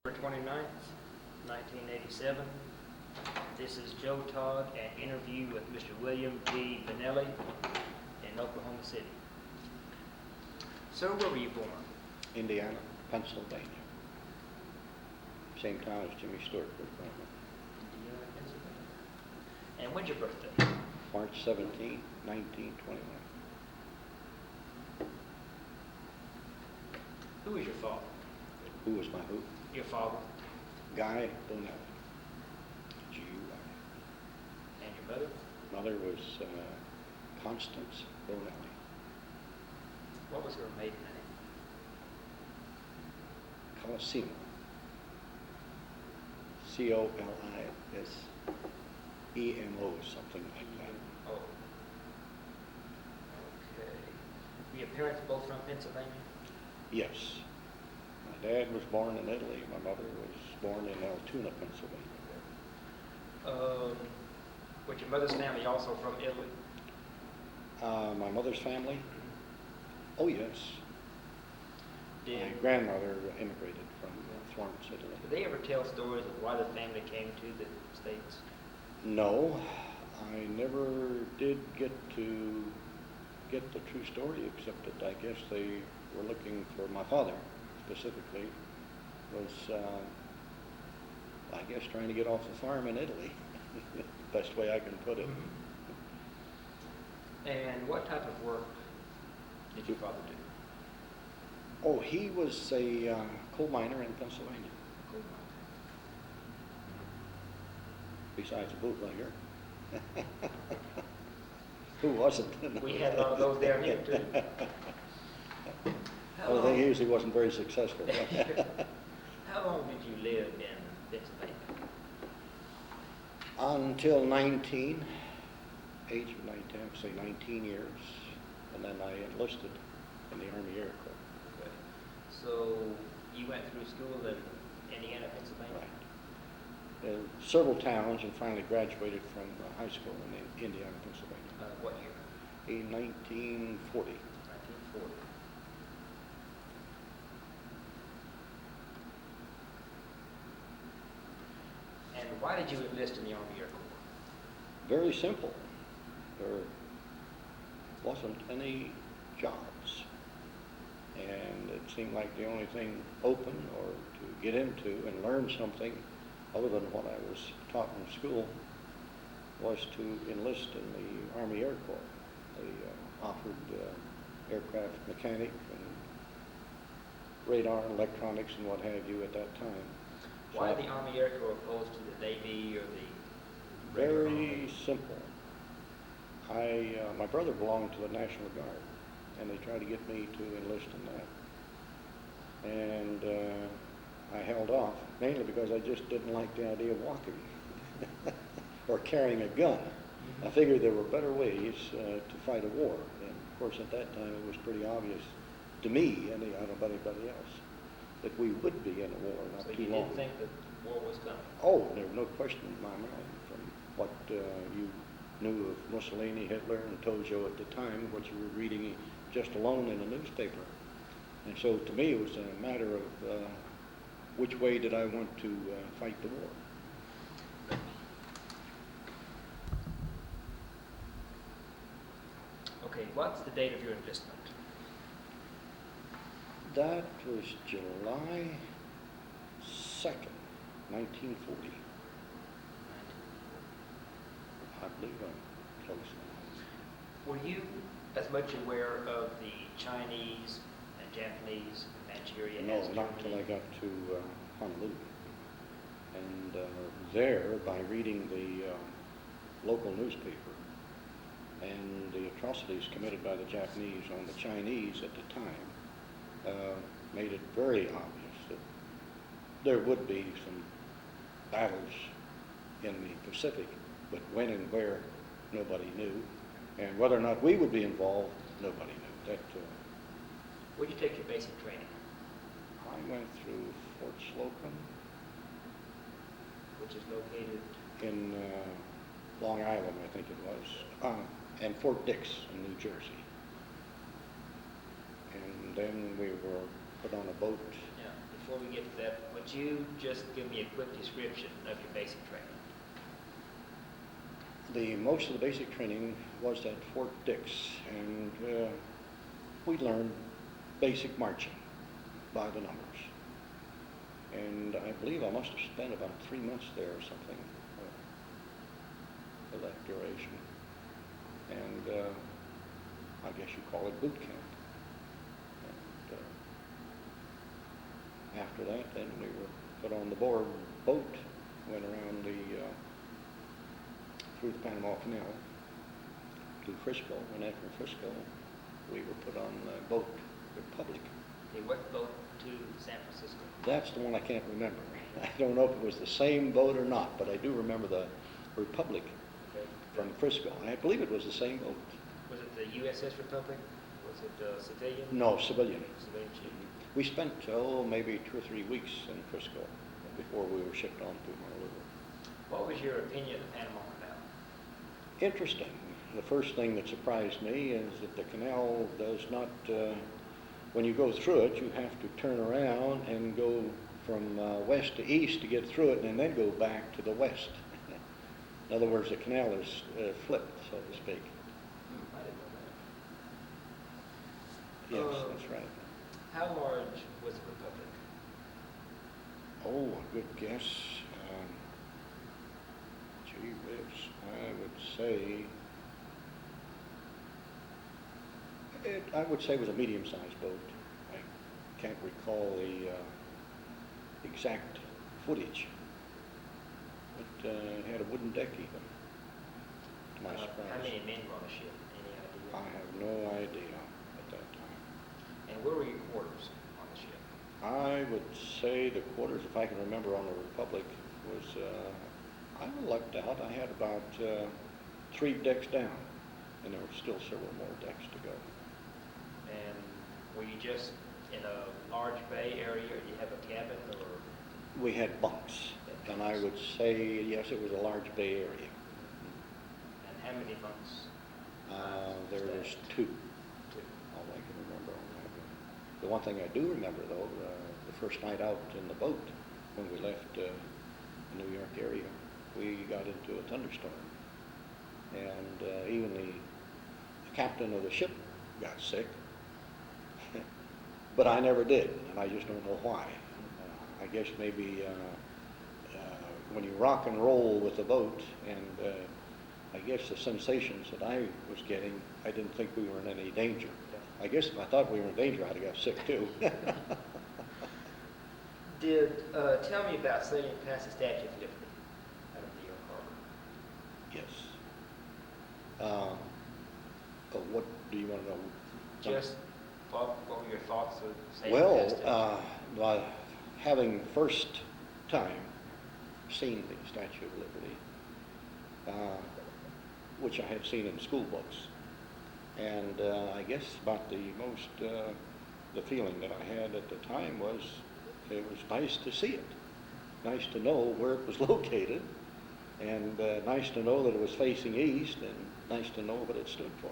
October 29th, 1987. This is Joe Todd, an interview with Mr. William P Bonelli in Oklahoma City. Sir, where were you born? Indiana, Pennsylvania. Same town as Jimmy Stewart was born Indiana, Pennsylvania. And when's your birthday? in. March 17, 1921. Who is your father? Who was my who? Your father. Guy Bonelli. G-U-I. And your mother? Mother was Constance Colisemo. What was her maiden name? Colisemo. Colisemo, something like that. Oh. Okay. Were your parents both from Pennsylvania? Yes. My dad was born in Italy. My mother was born in Altoona, Pennsylvania. Was your mother's family also from Italy? My mother's family? Oh, yes. My Did grandmother immigrated from Florence, Italy. they ever tell stories of why the family came to the States? No, I never did get to get the true story, except that I guess they were looking for my father, specifically, was, I guess, trying to get off the farm in Italy. Best way I can put it. And what type of work did your father do? Oh, he was a coal miner in Pennsylvania, besides a bootlegger. Who wasn't? We had a lot of those down here too. Well, the thing is, he wasn't very successful. How long did you live in Pennsylvania? Until 19, age of 19, say 19 years, and then I enlisted in the Army Air Corps. Okay. So you went through school in Indiana, Pennsylvania? Right. Several towns, and finally graduated from high school in Indiana, Pennsylvania. What year? In 1940. 1940. And why did you enlist in the Army Air Corps? Very simple. There wasn't any jobs. And it seemed like the only thing open or to get into and learn something other than what I was taught in school was to enlist in the Army Air Corps. They offered aircraft mechanic and radar, electronics, and what have you at that time. Why the Army Air Corps opposed to the Navy or the regular Very Army? simple. My brother belonged to the National Guard, and they tried to get me to enlist in that. And I held off, mainly because I just didn't like the idea of walking or carrying a gun. I figured there were better ways to fight a war. And of course, at that time, it was pretty obvious to me, and I don't know about anybody else, that we would be in a war not So too you long. didn't think that war was coming? Oh, there was no question in my mind from what you knew of Mussolini, Hitler, and Tojo at the time, what you were reading just alone in a newspaper. And so to me, it was a matter of which way did I want to fight the war. Okay, what's the date of your enlistment? That was July 2nd, 1940. I believe I'm close now. Were you as much aware of the Chinese and Japanese Manchuria No, as not until I got to Honolulu. And there, by reading the local newspaper and the atrocities committed by the Japanese on the Chinese at the time, made it very obvious that there would be some battles in the Pacific, but when and where, nobody knew. And whether or not we would be involved, nobody knew. Where'd you take your basic training? I went through Fort Slocum Which is located? in Long Island, I think it was, and Fort Dix in New Jersey. And then we were put on a boat. Now, before we get to that, would you just give me a quick description of your basic training? Most of the basic training was at Fort Dix, and we learned basic marching by the numbers. And I believe I must have spent about 3 months there or something for that duration. And I guess you call it boot camp. And after that, then we were put on the boat, went around through the Panama Canal to Frisco, and after Frisco, we were put on the boat Republic. What boat to San Francisco? That's the one I can't remember. I don't know if it was the same boat or not, but I do remember the Republic from Frisco, and I believe it was the same boat. Was it the USS Republic? Was it civilian? No, civilian. Civilian ship. We spent, maybe 2 or 3 weeks in Frisco before we were shipped on to Honolulu. What was your opinion of the Panama Canal? Interesting. The first thing that surprised me is that the canal does not, when you go through it, you have to turn around and go from west to east to get through it, and then go back to the west. In other words, the canal is flipped, so to speak. I didn't know that. Yes, that's right. How large was the Republic? Oh, a good guess. Gee whiz, I would say it was a medium-sized boat. I can't recall the exact footage. It had a wooden deck even, to my surprise. How many men were on the ship? Any idea? I have no idea at that time. And where were your quarters on the ship? I would say the quarters, if I can remember, on the Republic was, I lucked out. I had about 3 decks down, and there were still several more decks to go. And were you just in a large bay area, or did you have a cabin, or? We had bunks, and I would say, yes, it was a large bay area. And how many bunks? There was 2. All I can remember on that one. The one thing I do remember, though, the first night out in the boat, when we left the New York area, we got into a thunderstorm. And even the captain of the ship got sick. But I never did, and I just don't know why. I guess maybe when you rock and roll with the boat, and I guess the sensations that I was getting, I didn't think we were in any danger. I guess if I thought we were in danger, I'd have got sick too. Tell me about sailing past the Statue of Liberty out of New York Harbor. Yes. What do you want to know? Just what were your thoughts of sailing past it? Well, having first time seen the Statue of Liberty, which I had seen in school books, and I guess about the feeling that I had at the time was it was nice to see it, nice to know where it was located, and nice to know that it was facing east, and nice to know what it stood for.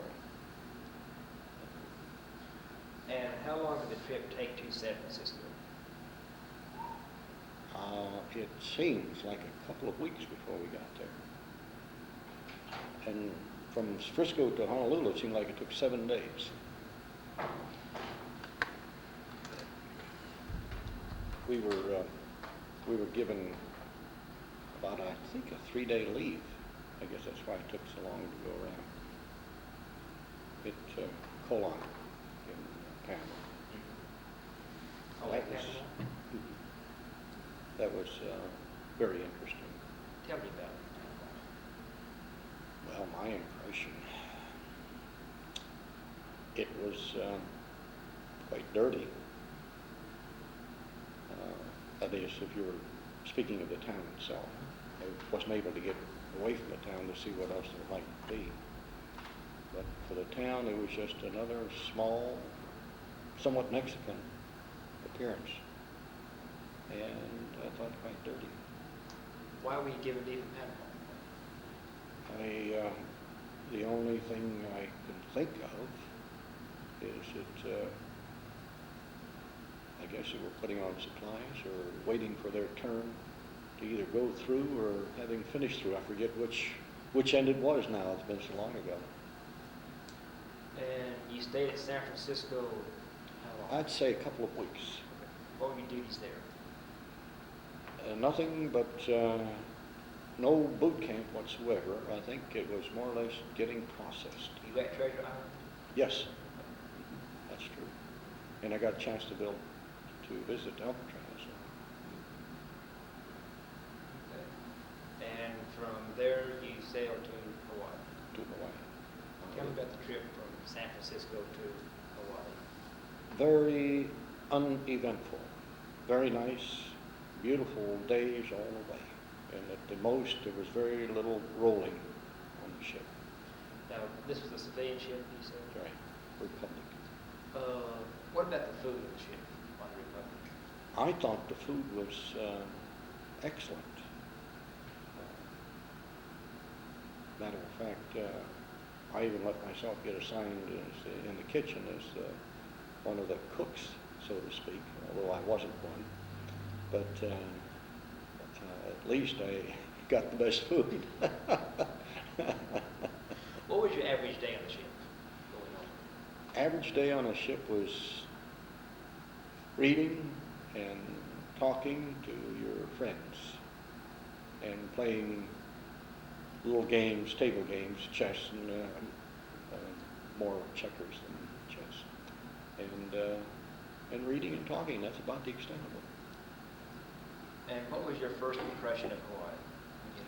And how long did the trip take to San Francisco? It seems like a couple of weeks before we got there. And from Frisco to Honolulu, it seemed like it took 7 days. We were given about, I think, a 3-day leave. I guess that's why it took so long to go around. Colon in Panama. Oh, That was, that was very interesting. Tell me about it. Well, my impression, it was quite dirty. That is, if you were speaking of the town itself. I wasn't able to get away from the town to see what else there might be. But for the town, it was just another small, somewhat Mexican appearance. And I thought quite dirty. Why were you given leave in Panama? The only thing I can think of is that I guess, who were putting on supplies or waiting for their turn to either go through or having finished through. I forget which end it was now. It's been so long ago. And you stayed at San Francisco how long? I'd say a couple of weeks. What were your duties there? Nothing but no boot camp whatsoever. I think it was more or less getting processed. You at Treasure Island? Yes, that's true. And I got a chance to visit Alcatraz. Okay. And from there you sailed to Hawaii. To Hawaii. Tell me about the trip from San Francisco to Hawaii. Very uneventful. Very nice, beautiful days all the way. And at the most, there was very little rolling on the ship. Now, this was a civilian ship, you said? Right, Republic. What about the food of the ship on the Republic? I thought the food was excellent. Matter of fact, I even let myself get assigned in the kitchen as one of the cooks, so to speak, although I wasn't one. But at least I got the best food. What was your average day on the ship going on? Average day on a ship was reading and talking to your friends and playing little games, table games, chess, and more checkers than chess. And reading and talking, that's about the extent of it. And what was your first impression of Hawaii when you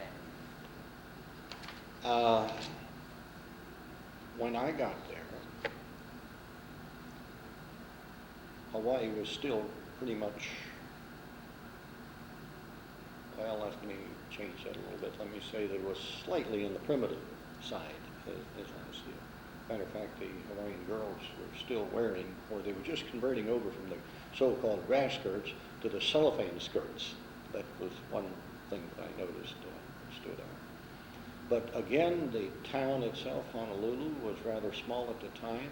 landed? When I got there, Hawaii was still pretty much, well, let me change that a little bit. Let me say that it was slightly in the primitive side, as I see it. Matter of fact, the Hawaiian girls were still wearing, or they were just converting over from the so-called grass skirts to the cellophane skirts. That was one thing that I noticed stood out. But again, the town itself, Honolulu, was rather small at the time.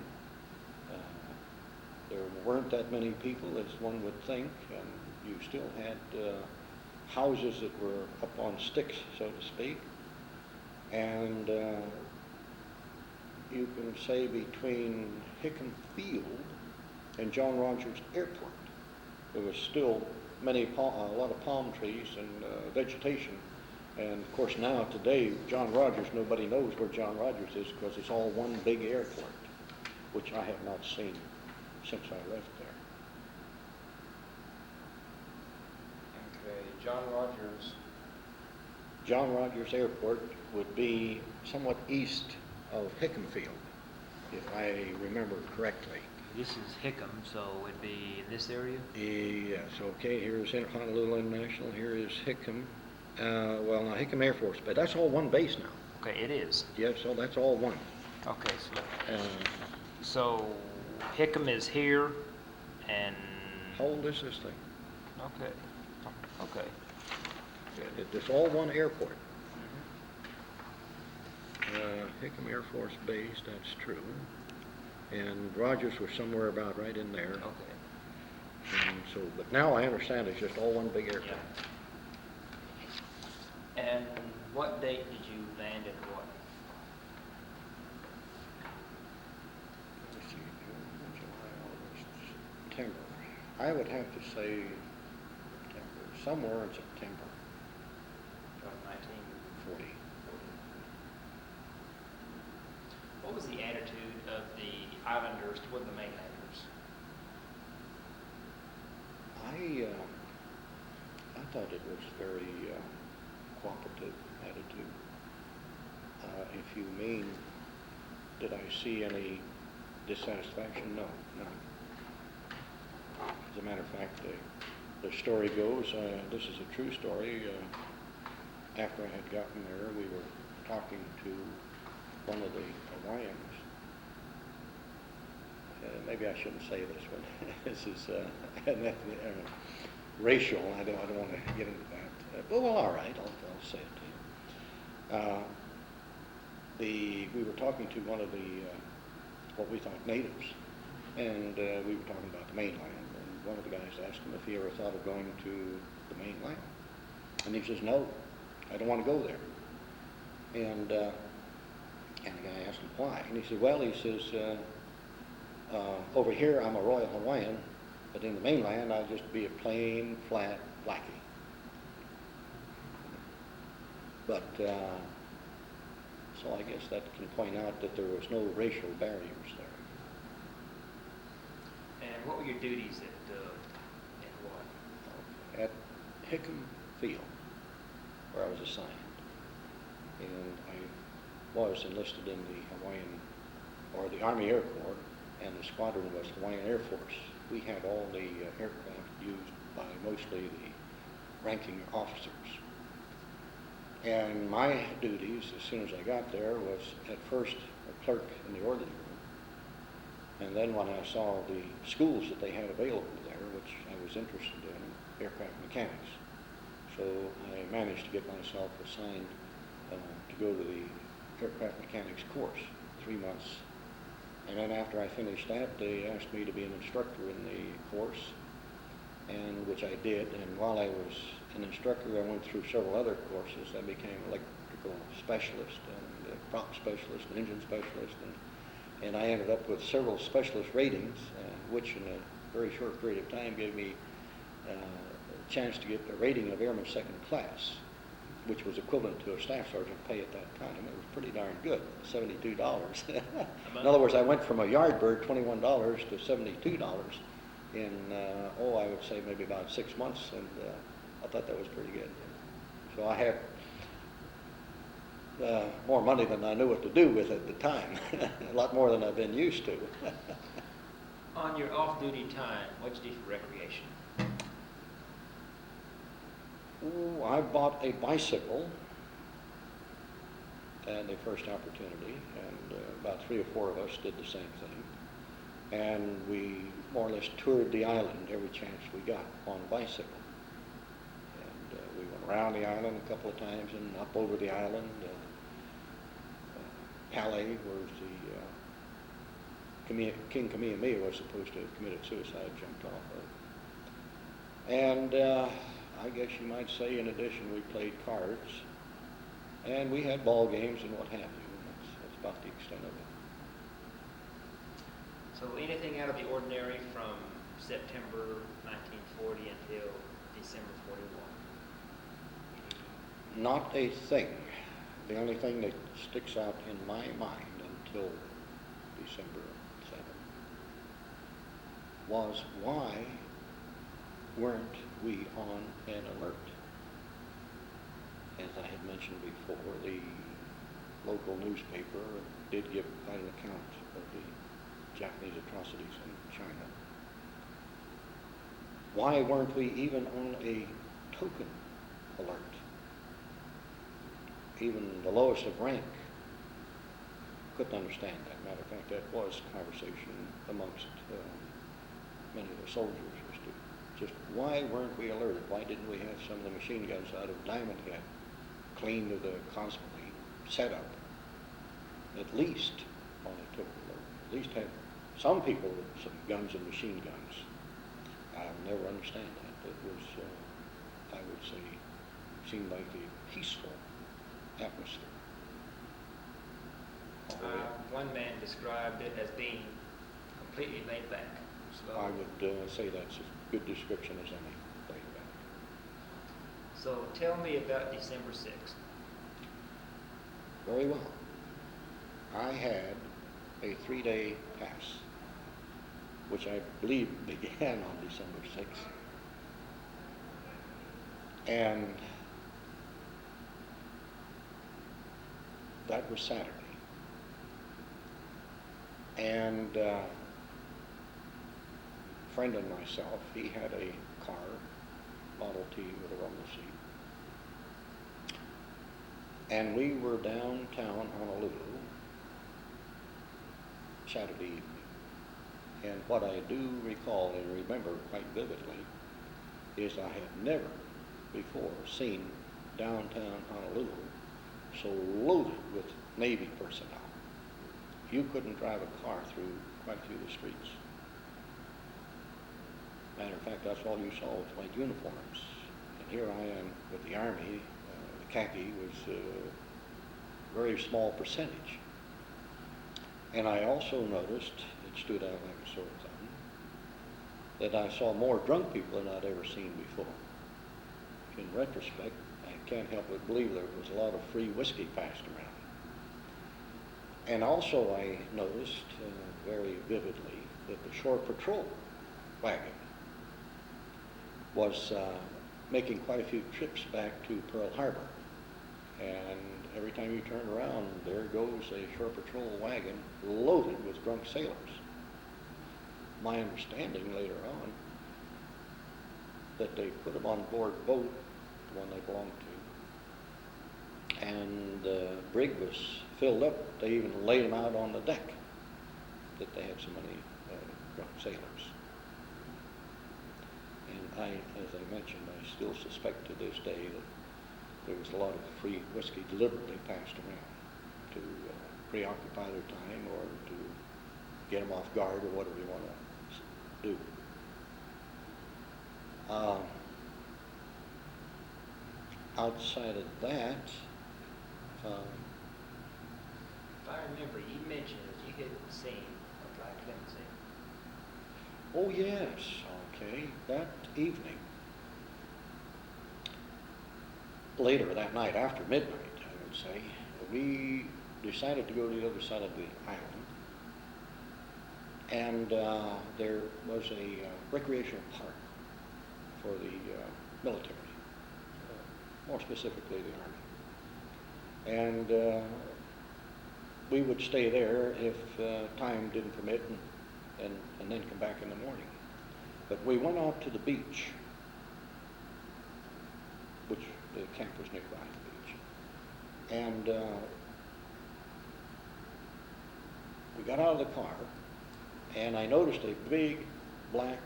There weren't that many people, as one would think, and you still had houses that were up on sticks, so to speak. And you can say between Hickam Field and John Rogers Airport, there was still a lot of palm trees and vegetation. And of course now, today, John Rogers, nobody knows where John Rogers is because it's all one big airport, which I have not seen since I left there. Okay, John Rogers. John Rogers Airport would be somewhat east of Hickam Field, if I remember correctly. This is Hickam, so it'd be in this area? Yes, okay, here's Honolulu International, here is Hickam. Well, now Hickam Air Force, but that's all one base now. Okay, it is. Yes, so that's all one. Okay, so Hickam is here, and... How old is this thing? Okay, okay. Good. It's all one airport. Hickam Air Force Base, that's true. And Rogers was somewhere about right in there. Okay. And so, but now I understand it's just all one big airport. Yeah. And what date did you land in Hawaii? Let's see, June, July, August, September. I would have to say September, somewhere in September. From 1940. 40. What was the attitude of the islanders toward the mainlanders? I thought it was very cooperative attitude. If you mean, did I see any dissatisfaction? No, none. As a matter of fact, the story goes, this is a true story, after I had gotten there, we were talking to one of the Hawaiians. Maybe I shouldn't say this one. This is racial. I don't want to get into that. But well, all right, I'll say it to you. We were talking to one of the what we thought natives, and we were talking about the mainland. And one of the guys asked him if he ever thought of going to the mainland. And he says, no, I don't want to go there. And the guy asked him why. And he said, well, he says, over here I'm a Royal Hawaiian, but in the mainland I'll just be a plain, flat blackie. But, so I guess that can point out that there was no racial barriers there. And what were your duties at Hawaii? At Hickam Field, where I was assigned. And I was enlisted in the Hawaiian, or the Army Air Corps, and the squadron was Hawaiian Air Force. We had all the aircraft used by mostly the ranking officers. And my duties, as soon as I got there, was at first a clerk in the orderly room. And then when I saw the schools that they had available there, which I was interested in, aircraft mechanics. So I managed to get myself assigned to go to the aircraft mechanics course, 3 months. And then after I finished that, they asked me to be an instructor in the course, and which I did. And while I was an instructor, I went through several other courses. I became electrical specialist and prop specialist and engine specialist, and I ended up with several specialist ratings, which in a very short period of time gave me a chance to get a rating of Airman Second Class, which was equivalent to a staff sergeant pay at that time. It was pretty darn good, $72. In other words, I went from a yard bird, $21 to $72 in, I would say maybe about 6 months, and I thought that was pretty good. So I had more money than I knew what to do with at the time, a lot more than I've been used to. On your off-duty time, what did you do for recreation? Ooh, I bought a bicycle at the first opportunity, and about 3 or 4 of us did the same thing. And we more or less toured the island every chance we got on a bicycle. And we went around the island a couple of times and up over the island. Palais, where King Kamehameha was supposed to have committed suicide, jumped off of. And I guess you might say, in addition, we played cards, and we had ball games and what have you. That's about the extent of it. So anything out of the ordinary from September 1940 until December 41? Not a thing. The only thing that sticks out in my mind until December 7th was, why weren't we on an alert? As I had mentioned before, the local newspaper did give quite an account of the Japanese atrocities in China. Why weren't we even on a token alert? Even the lowest of rank couldn't understand that. Matter of fact, that was conversation amongst many of the soldiers, as to just why weren't we alerted? Why didn't we have some of the machine guns out of Diamond Head clean to the constantly set up, at least on a token alert? At least have some people with some guns and machine guns. I'll never understand that. It was, I would say, seemed like a peaceful atmosphere. One man described it as being completely laid back. Slow. I would say that's as good description as any, laid back. So tell me about December 6th. Very well. I had a 3-day pass, which I believe began on December 6th. And that was Saturday. And a friend and myself, he had a car, Model T with a rumble seat. And we were downtown Honolulu Saturday evening. And what I do recall and remember quite vividly is I had never before seen downtown Honolulu so loaded with Navy personnel. You couldn't drive a car through quite a few of the streets. Matter of fact, that's all you saw was white uniforms. And here I am with the Army. The khaki was a very small percentage. And I also noticed, it stood out like a sore thumb, that I saw more drunk people than I'd ever seen before. In retrospect, I can't help but believe there was a lot of free whiskey passed around. And also I noticed very vividly that the shore patrol wagon was making quite a few trips back to Pearl Harbor. And every time you turned around, there goes a shore patrol wagon loaded with drunk sailors. My understanding later on that they put them on board boat, the one they belonged to, and the brig was filled up. They even laid them out on the deck, that they had so many drunk sailors. And as I mentioned, I still suspect to this day that there was a lot of free whiskey deliberately passed around to preoccupy their time or to get them off guard or whatever you want to do. Outside of that, If I remember, you mentioned that you had seen a black limousine. oh yes, okay, that evening, later that night, after midnight, I would say, we decided to go to the other side of the island, and there was a recreational park for the military, more specifically the Army. And we would stay there if time didn't permit, and then come back in the morning. But we went out to the beach, which the camp was nearby the beach. And we got out of the car, and I noticed a big black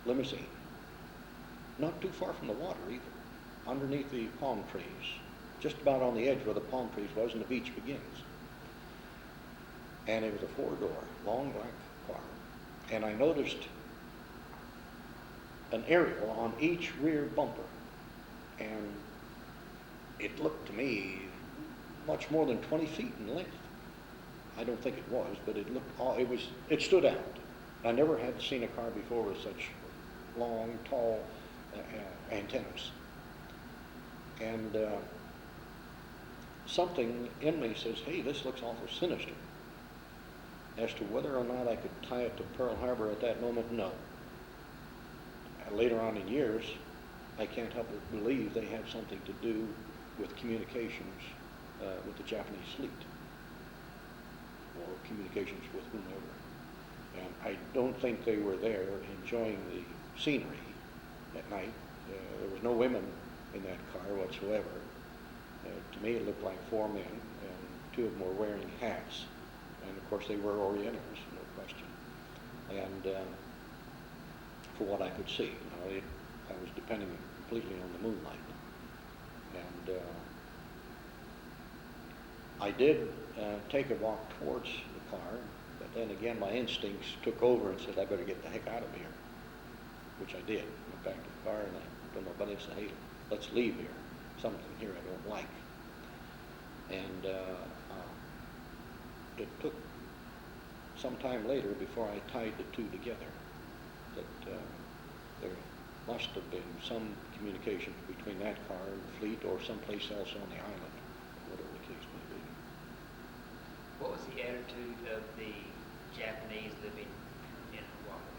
limousine, not too far from the water either, underneath the palm trees, just about on the edge where the palm trees was and the beach begins. And it was a four-door, long black car. And I noticed an aerial on each rear bumper. And it looked to me much more than 20 feet in length. I don't think it was, but it looked, it stood out. I never had seen a car before with such long, tall antennas. And something in me says, hey, this looks awful sinister. As to whether or not I could tie it to Pearl Harbor at that moment, no. Later on in years, I can't help but believe they had something to do with communications with the Japanese fleet, or communications with whomever. And I don't think they were there enjoying the scenery at night. There was no women in that car whatsoever. To me, it looked like four men, and two of them were wearing hats. And of course, they were Orientals, no question. And for what I could see, I was depending completely on the moonlight. And I did take a walk towards the car, but then again, my instincts took over and said, I better get the heck out of here, which I did. Went back to the car, and I told my buddy, said, hey, let's leave here. Something here I don't like. And it took some time later before I tied the two together, that there must have been some communication between that car and the fleet, or someplace else on the island, whatever the case may be. What was the attitude of the Japanese living in Oahu?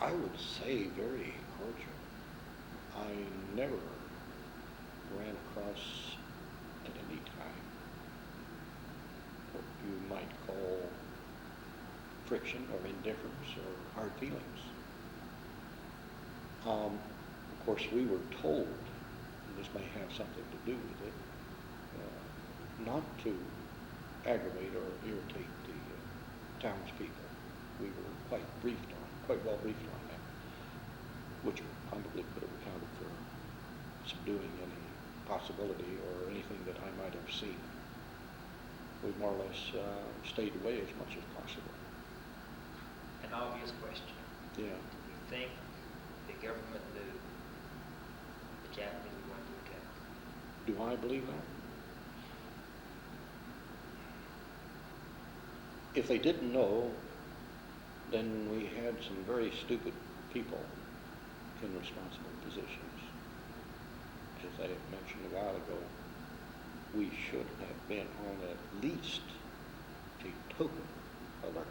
I would say very cordial. I never ran across at any time what you might call friction or indifference or hard feelings. Of course, we were told, and this may have something to do with it, not to aggravate or irritate the townspeople. We were quite well briefed on that, which probably could have accounted for subduing any possibility or anything that I might have seen. We more or less stayed away as much as possible. An obvious question. Yeah. You think the government knew the Japanese were going to attack? Do I believe that? If they didn't know, then we had some very stupid people in responsible positions. As I mentioned a while ago, we should have been on at least a token alert,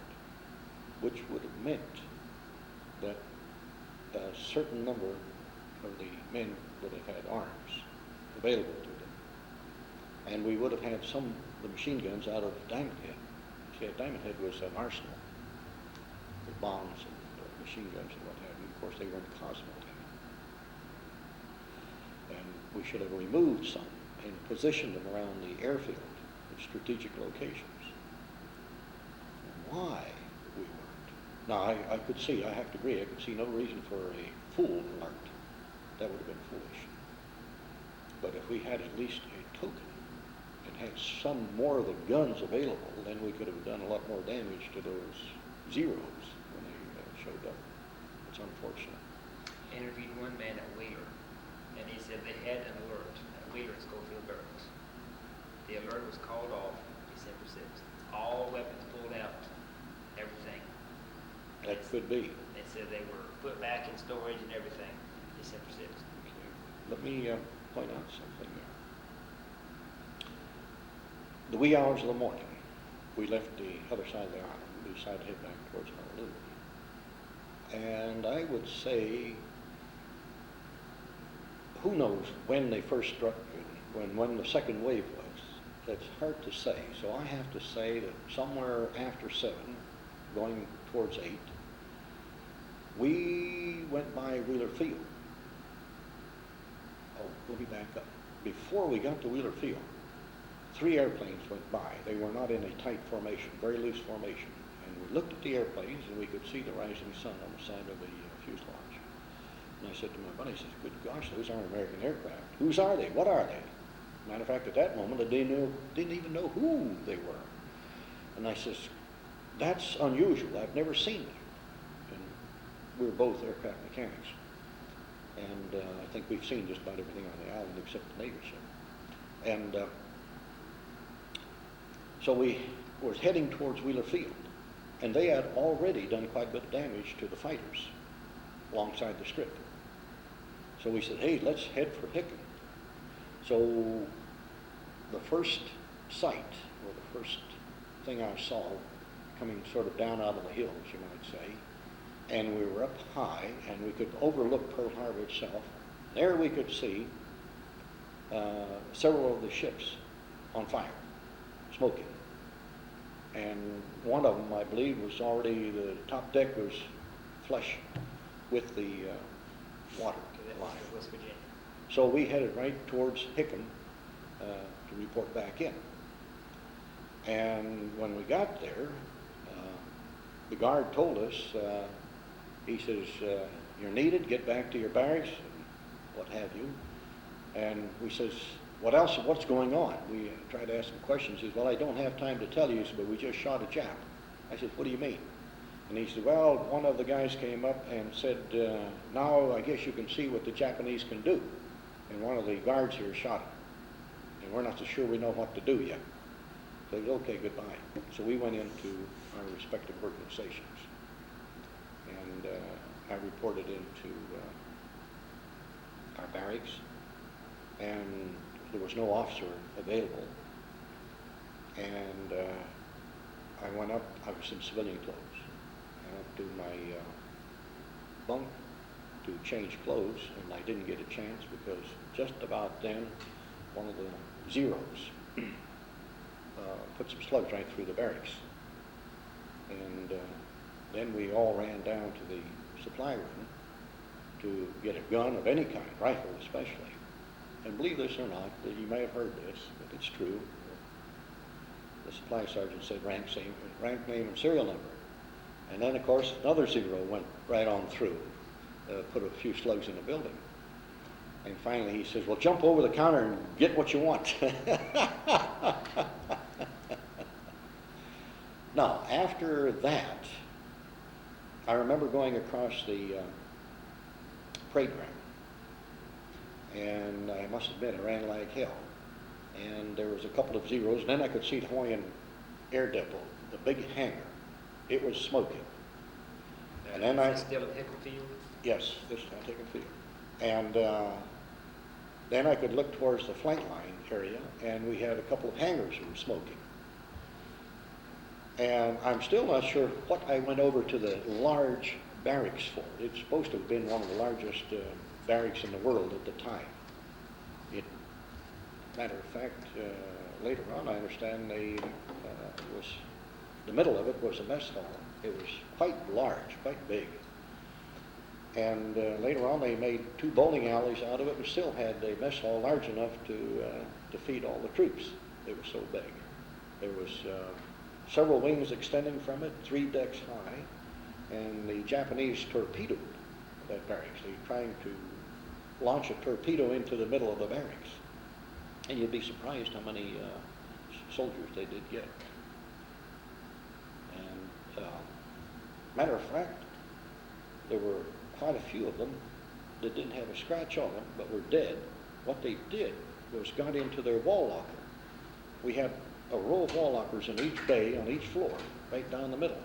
which would have meant that a certain number of the men would have had arms available to them. And we would have had some of the machine guns out of Diamond Head. See, Diamond Head was an arsenal with bombs and machine guns and what have you. Of course, they were in Cosmo then. And we should have removed some and positioned them around the airfield in strategic locations. Why we weren't? Now, I could see, I have to agree, I could see no reason for a full alert. That would have been foolish. But if we had at least a token and had some more of the guns available, then we could have done a lot more damage to those zeros when they showed up. It's unfortunate. Interviewed one man at Wheeler, and he said they had an alert at Wheeler at Schofield Barracks. The alert was called off December 6th. All weapons pulled out, everything. That could be. They said they were put back in storage and everything, December 6th. Okay. Let me point out something there. The wee hours of the morning, we left the other side of the island. We decided to head back towards Honolulu. And I would say, who knows when they first struck and when the second wave was. That's hard to say. So I have to say that somewhere after 7, going towards 8, we went by Wheeler Field. Oh, let me back up. Before we got to Wheeler Field, 3 airplanes went by. They were not in a tight formation, very loose formation. And we looked at the airplanes and we could see the rising sun on the side of the fuselage. And I said to my buddy, I said, good gosh, those aren't American aircraft. Whose are they? What are they? Matter of fact, at that moment, they didn't even know who they were. And I says, that's unusual. I've never seen that. And we were both aircraft mechanics. And I think we've seen just about everything on the island except the Navy ship. And so we were heading towards Wheeler Field. And they had already done quite a bit of damage to the fighters alongside the strip. So we said, hey, let's head for Hickam. So the first sight, or the first thing I saw coming sort of down out of the hills, you might say, and we were up high, and we could overlook Pearl Harbor itself. There we could see several of the ships on fire, smoking. And one of them, I believe, was already, the top deck was flush with the water line. West Virginia. So we headed right towards Hickam to report back in. And when we got there, the guard told us, he says, you're needed, get back to your barracks, and what have you. And we says, what else, what's going on? We tried to ask him questions. He says, well, I don't have time to tell you, but we just shot a Jap. I said, what do you mean? And he said, well, one of the guys came up and said, now I guess you can see what the Japanese can do. And one of the guards here shot him. And we're not so sure we know what to do yet. So he said, okay, goodbye. So we went into our respective organizations. And I reported into our barracks. And there was no officer available. And I went up, I was in civilian clothes. I went to my bunk to change clothes, and I didn't get a chance because just about then, one of the Zeros put some slugs right through the barracks. And then we all ran down to the supply room to get a gun of any kind, rifle especially. And believe this or not, you may have heard this, but it's true. The supply sergeant said rank name and serial number. And then, of course, another Zero went right on through, put a few slugs in the building. And finally he says, well, jump over the counter and get what you want. Now, after that, I remember going across the parade ground, and I must admit I ran like hell. And there was a couple of zeros, and then I could see the Hawaiian Air Depot, the big hangar. It was smoking. And then Is this still at Hickle Field? Yes, this is Hickle Field. And then I could look towards the flight line area, and we had a couple of hangars that were smoking. And I'm still not sure what I went over to the large barracks for. It's supposed to have been one of the largest barracks in the world at the time. Matter of fact, later on, I understand the middle of it was a mess hall. It was quite large, quite big. And later on, they made 2 bowling alleys out of it, and still had a mess hall large enough to feed all the troops. It was so big. There was several wings extending from it, 3 decks high, and the Japanese torpedoed that barracks. They were trying to launch a torpedo into the middle of the barracks. And you'd be surprised how many soldiers they did get. And matter of fact, there were quite a few of them that didn't have a scratch on them, but were dead. What they did was got into their wall locker. We had a row of wall lockers in each bay on each floor, right down the middle.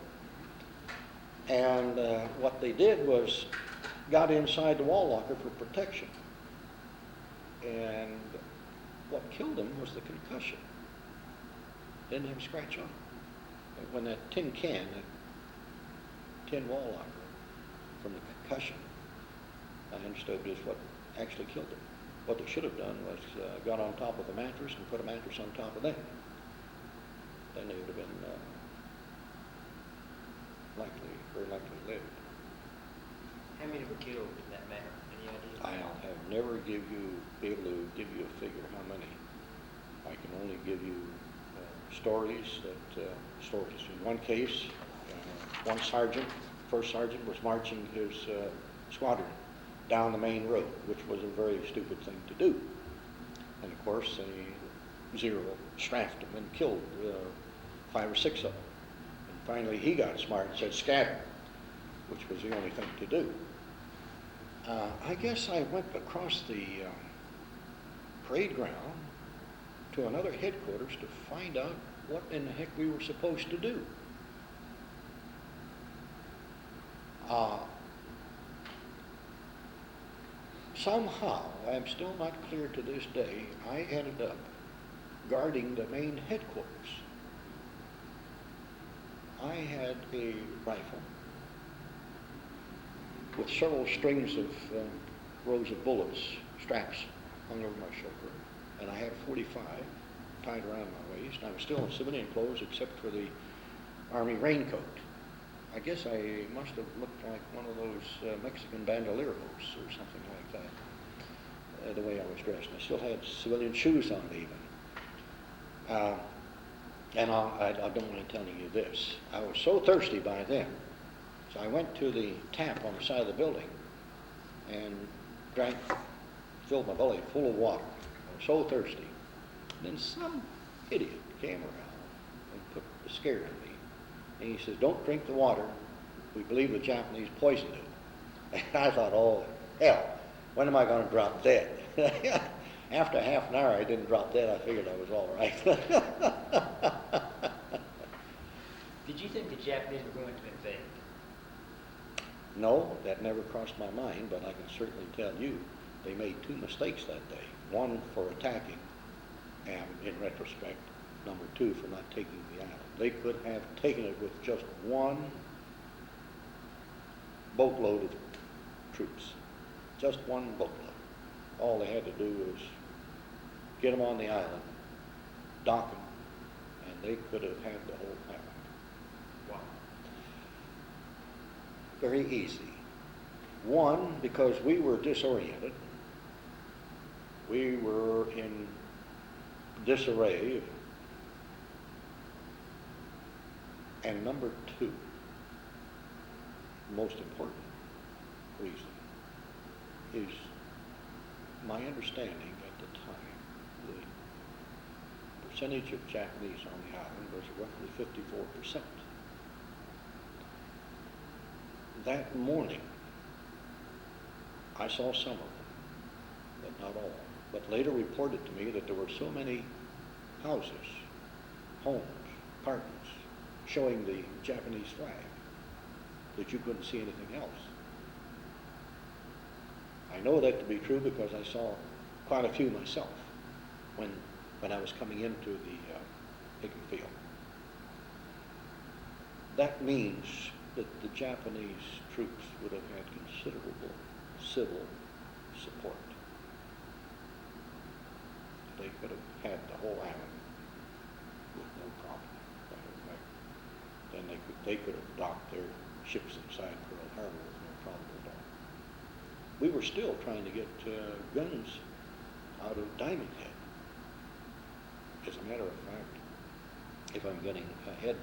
And what they did was got inside the wall locker for protection. And what killed them was the concussion. Didn't have a scratch on it. When that tin can, that tin wall locker from the concussion, I understood is what actually killed them. What they should have done was got on top of the mattress and put a mattress on top of them. Then they would have been very likely lived. How many were killed in that manner? Any idea? I'll have never be able to give you a figure how many. I can only give you stories. In one case, one sergeant, first sergeant, was marching his squadron down the main road, which was a very stupid thing to do. And of course, a zero strafed him and killed 5 or 6 of them. And finally, he got smart and said, "Scatter," which was the only thing to do. I guess I went across the parade ground to another headquarters to find out what in the heck we were supposed to do. Somehow, I'm still not clear to this day, I ended up guarding the main headquarters. I had a rifle with several strings of rows of bullets, straps hung over my shoulder, and I had a 45 tied around my waist. I was still in civilian clothes except for the Army raincoat. I guess I must have looked like one of those Mexican bandoleros or something like that, the way I was dressed. I still had civilian shoes on even. And I don't mind telling you this. I was so thirsty by then, so I went to the tap on the side of the building and filled my belly full of water. I was so thirsty. And then some idiot came around and scared me. And he says, "Don't drink the water. We believe the Japanese poisoned it." And I thought, oh, hell, when am I going to drop dead? After half an hour, I didn't drop dead. I figured I was all right. Did you think the Japanese were going to invade? No, that never crossed my mind, but I can certainly tell you they made 2 mistakes that day. One for attacking, and in retrospect, number 2 for not taking the island. They could have taken it with just 1 boatload of troops. Just 1 boatload. All they had to do was get them on the island, dock them, and they could have had the whole island. Wow. Very easy. 1, because we were disoriented. We were in disarray. And number 2, most important reason, is my understanding at the time, the percentage of Japanese on the island was roughly 54%. that morning, I saw some of them, but not all. But later reported to me that there were so many houses, homes, apartments, showing the Japanese flag that you couldn't see anything else. I know that to be true because I saw quite a few myself when I was coming into the picking field. That means that the Japanese troops would have had considerable civil support. They could have had the whole island with no problem. Matter of fact, then they could have docked their ships inside Pearl Harbor with no problem at all. We were still trying to get guns out of Diamond Head. As a matter of fact, if I'm getting ahead,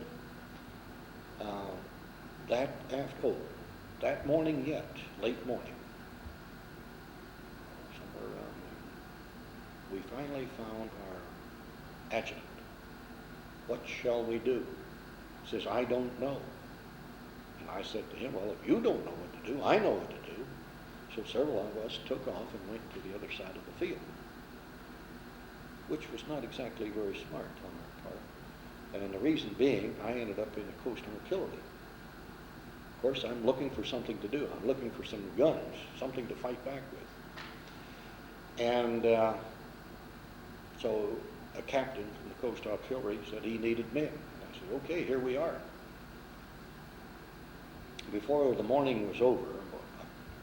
that morning yet, late morning, somewhere around noon, we finally found our adjutant. What shall we do? He says, I don't know. And I said to him, well, if you don't know what to do, I know what to do. So several of us took off and went to the other side of the field, which was not exactly very smart on our part. And the reason being, I ended up in the Coast Artillery. Of course, I'm looking for something to do. I'm looking for some guns, something to fight back with. And so a captain from the Coast Artillery said he needed men. And I said, okay, here we are. Before the morning was over,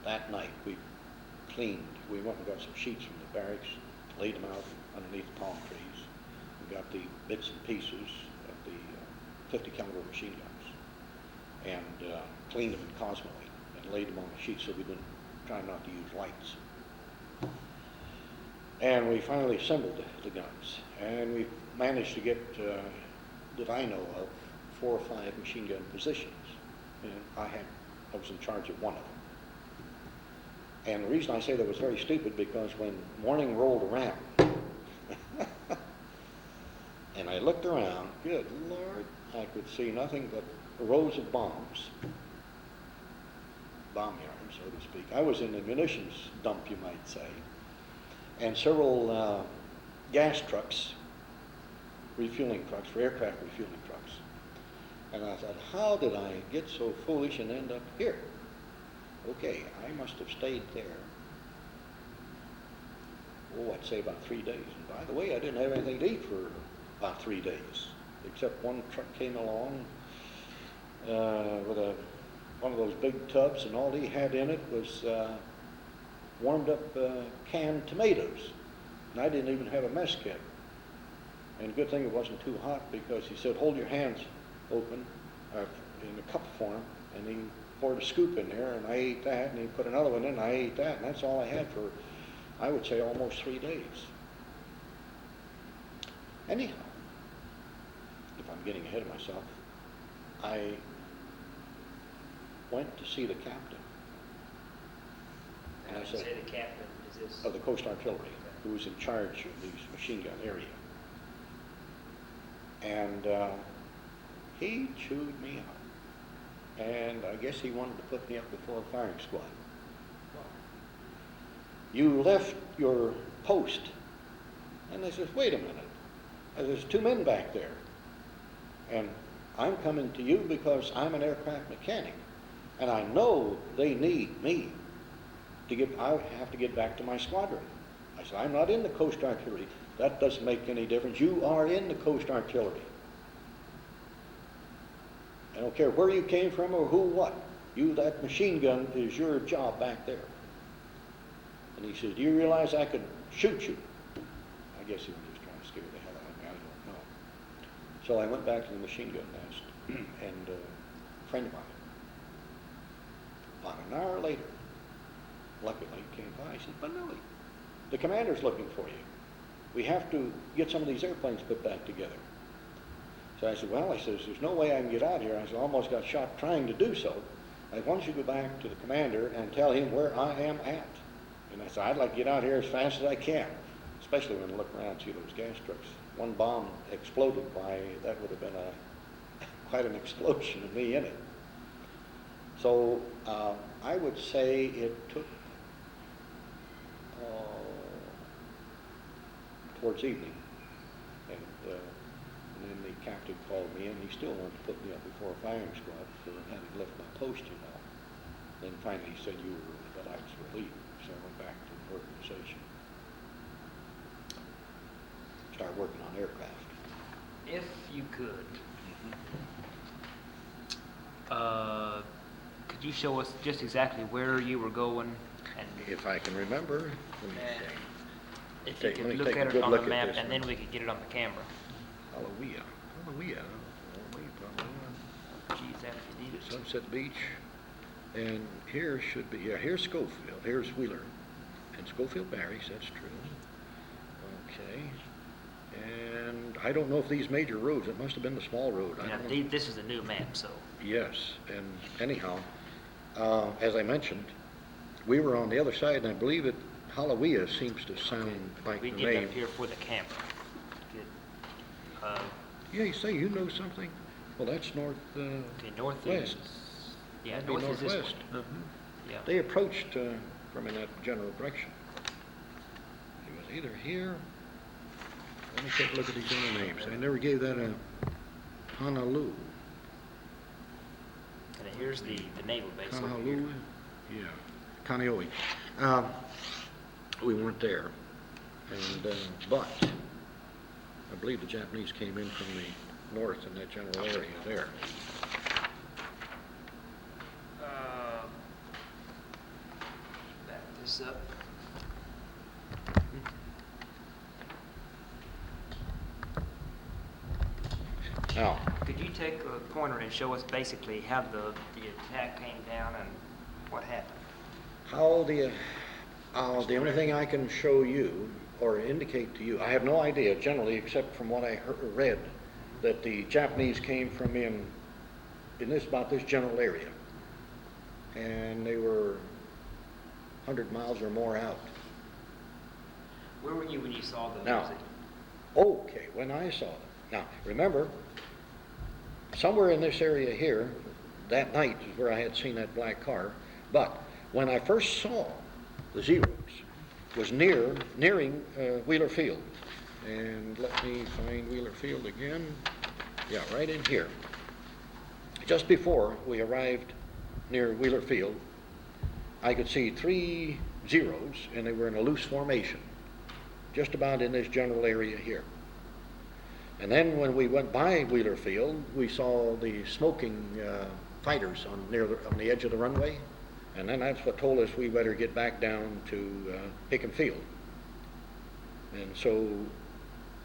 that night we went and got some sheets from the barracks, laid them out underneath the palm trees. We got the bits and pieces of the 50 caliber machine guns and cleaned them in Cosmoline and laid them on the sheets so we didn't try not to use lights. And we finally assembled the guns, and we managed to get, that I know of, 4 or 5 machine gun positions. And I was in charge of one of them. And the reason I say that was very stupid because when morning rolled around, and I looked around, good Lord, I could see nothing but rows of bombs, bomb yards, so to speak. I was in the munitions dump, you might say, and several gas trucks, refueling trucks, for aircraft refueling trucks. And I thought, how did I get so foolish and end up here? Okay, I must have stayed there, I'd say about 3 days. And by the way, I didn't have anything to eat for about 3 days, except one truck came along with one of those big tubs, and all he had in it was warmed up canned tomatoes. And I didn't even have a mess kit. And good thing it wasn't too hot because he said, hold your hands open in a cup form, and he poured a scoop in there, and I ate that, and he put another one in, and I ate that, and that's all I had for, I would say, almost 3 days. Anyhow, if I'm getting ahead of myself, I went to see the captain. And I said, say the captain, is this? Of the Coast Artillery, who was in charge of the machine gun area. And he chewed me out. And I guess he wanted to put me up before a firing squad. You left your post. And I says, wait a minute. There's 2 men back there. And I'm coming to you because I'm an aircraft mechanic. And I know they need me I have to get back to my squadron. I said, I'm not in the Coast Artillery. That doesn't make any difference. You are in the Coast Artillery. I don't care where you came from or who what. That machine gun is your job back there. And he says, do you realize I could shoot you? I guess he was just trying to scare the hell out of me. I don't know. So I went back to the machine gun nest, and a friend of mine, about an hour later, luckily came by. He said, Bonelli, the commander's looking for you. We have to get some of these airplanes put back together. So I said, well, I says, there's no way I can get out here. I said, I almost got shot trying to do so. I want you to go back to the commander and tell him where I am at. And I said, I'd like to get out here as fast as I can, especially when I look around and see those gas trucks. One bomb exploded, that would have been quite an explosion of me in it. So I would say it took towards evening, and then the captain called me, and he still wanted to put me up before a firing squad for having left my post, you know. Then finally he said that I was relieved, so I went back to the organization. Started working on aircraft. If you could, could you show us just exactly where you were going? And If I can remember, let me And see. if you Let could me look take a at it good on the look at map, this and one. then we could get it on the camera. Hallelujah. Geez, after you need it. Sunset Beach, and here should be, yeah, here's Schofield, here's Wheeler, and Schofield Barracks, that's true. Okay, and I don't know if these major roads, it must have been the small road. I Now, don't know. this is a new map, so. Yes, and anyhow, as I mentioned, we were on the other side, and I believe that Halloween seems to sound like We the get it name. up here for the camera. Good. Yeah, you say you know something? Well, that's north, Okay, north west. is, yeah, That'd be north is this one. northwest. Yeah. They approached from in that general direction. It was either here. Let me take a look at these other names. I never gave that a Honolulu. And then here's the naval base over here. Honolulu? Yeah, Kaneohe. We weren't there, and but I believe the Japanese came in from the north in that general area there. Back this up. Now, Could you take a pointer and show us basically how the attack came down and what happened? how the only thing I can show you or indicate to you, I have no idea generally, except from what I read, that the Japanese came from in about this general area, and they were 100 miles or more out. Where were you when you saw the Now, music? okay, when I saw them. Now, remember, somewhere in this area here, that night is where I had seen that black car, but when I first saw the Zeros, was nearing Wheeler Field. And let me find Wheeler Field again. Yeah, right in here. Just before we arrived near Wheeler Field, I could see 3 Zeros, and they were in a loose formation, just about in this general area here. And then when we went by Wheeler Field, we saw the smoking fighters on the edge of the runway, and then that's what told us we better get back down to Hickam Field. And so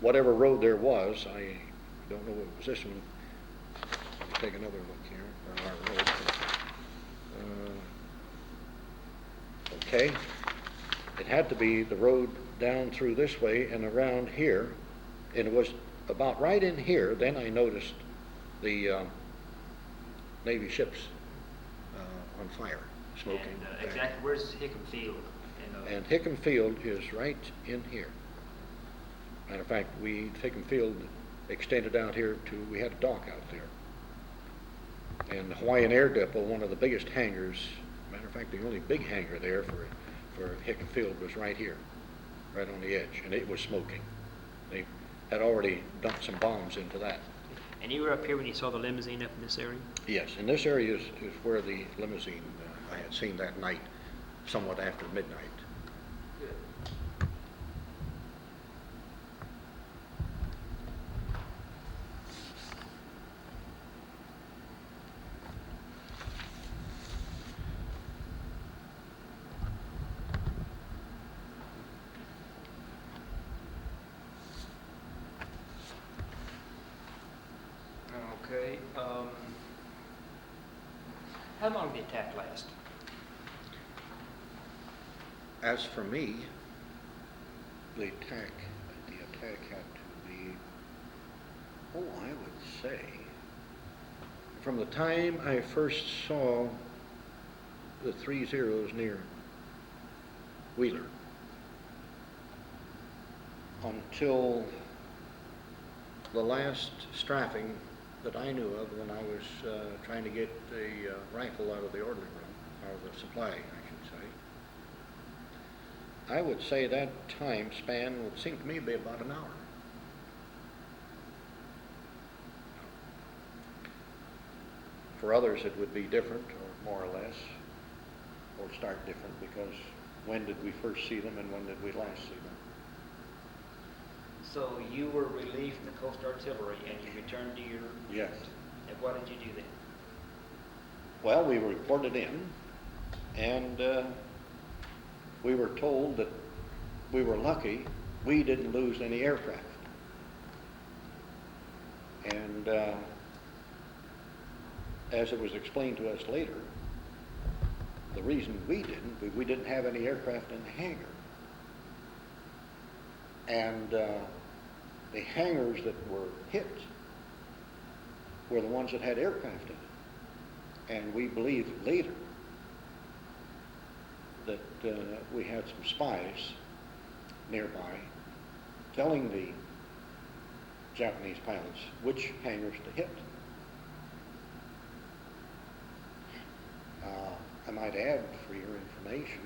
whatever road there was, I don't know what it was this one. Let me take another look here for our road. Okay, it had to be the road down through this way and around here, and it was about right in here, then I noticed the Navy ships on fire, smoking. And exactly, where's Hickam Field? And Hickam Field is right in here. Matter of fact, Hickam Field extended out here we had a dock out there. And the Hawaiian Air Depot, one of the biggest hangars, matter of fact, the only big hangar there for Hickam Field was right here, right on the edge, and it was smoking. They had already dumped some bombs into that. And you were up here when you saw the limousine up in this area? Yes, and this area is where the limousine I had seen that night, somewhat after midnight. Good. Okay. How long did the attack last? As for me, the attack had to be, I would say, from the time I first saw the 3 Zeros near Wheeler until the last strafing that I knew of when I was trying to get the rifle out of the orderly room, or the supply, I should say. I would say that time span would seem to me to be about an hour. For others, it would be different, or more or less, or start different, because when did we first see them and when did we last see them? So you were relieved from the Coast Artillery and you returned to your... Yes. And what did you do then? Well, we were reported in, and we were told that we were lucky we didn't lose any aircraft. And as it was explained to us later, the reason we didn't have any aircraft in the hangar. And the hangars that were hit were the ones that had aircraft in it. And we believed later that we had some spies nearby telling the Japanese pilots which hangars to hit. I might add, for your information,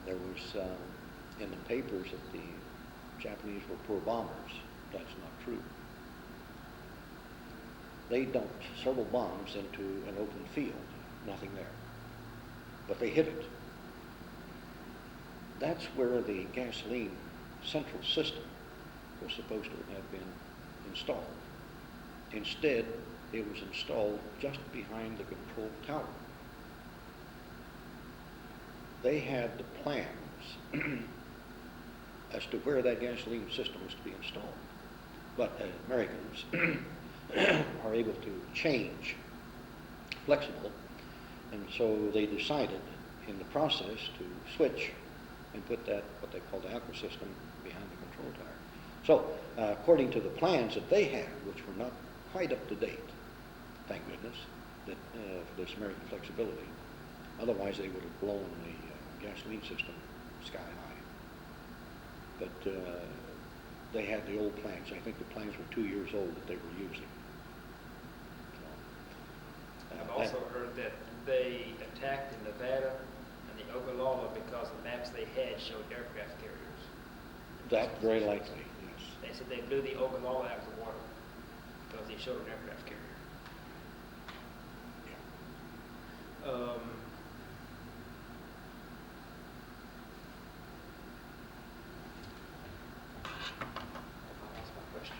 there was in the papers that the Japanese were poor bombers. That's not true. They dumped several bombs into an open field, nothing there. But they hit it. That's where the gasoline central system was supposed to have been installed. Instead, it was installed just behind the control tower. They had the plans as to where that gasoline system was to be installed. But Americans are able to change, flexible, and so they decided in the process to switch and put that, what they call the aqua system, behind the control tower. So, according to the plans that they had, which were not quite up to date, thank goodness, that for this American flexibility, otherwise they would have blown the gasoline system sky high. But they had the old plans. I think the plans were 2 years old that they were using. So, I've also heard that they attacked in Nevada and the Ogallala because the maps they had showed aircraft carriers. That very likely, yes. They said they blew the Ogallala out of the water because they showed an aircraft carrier. Yeah. That's my question.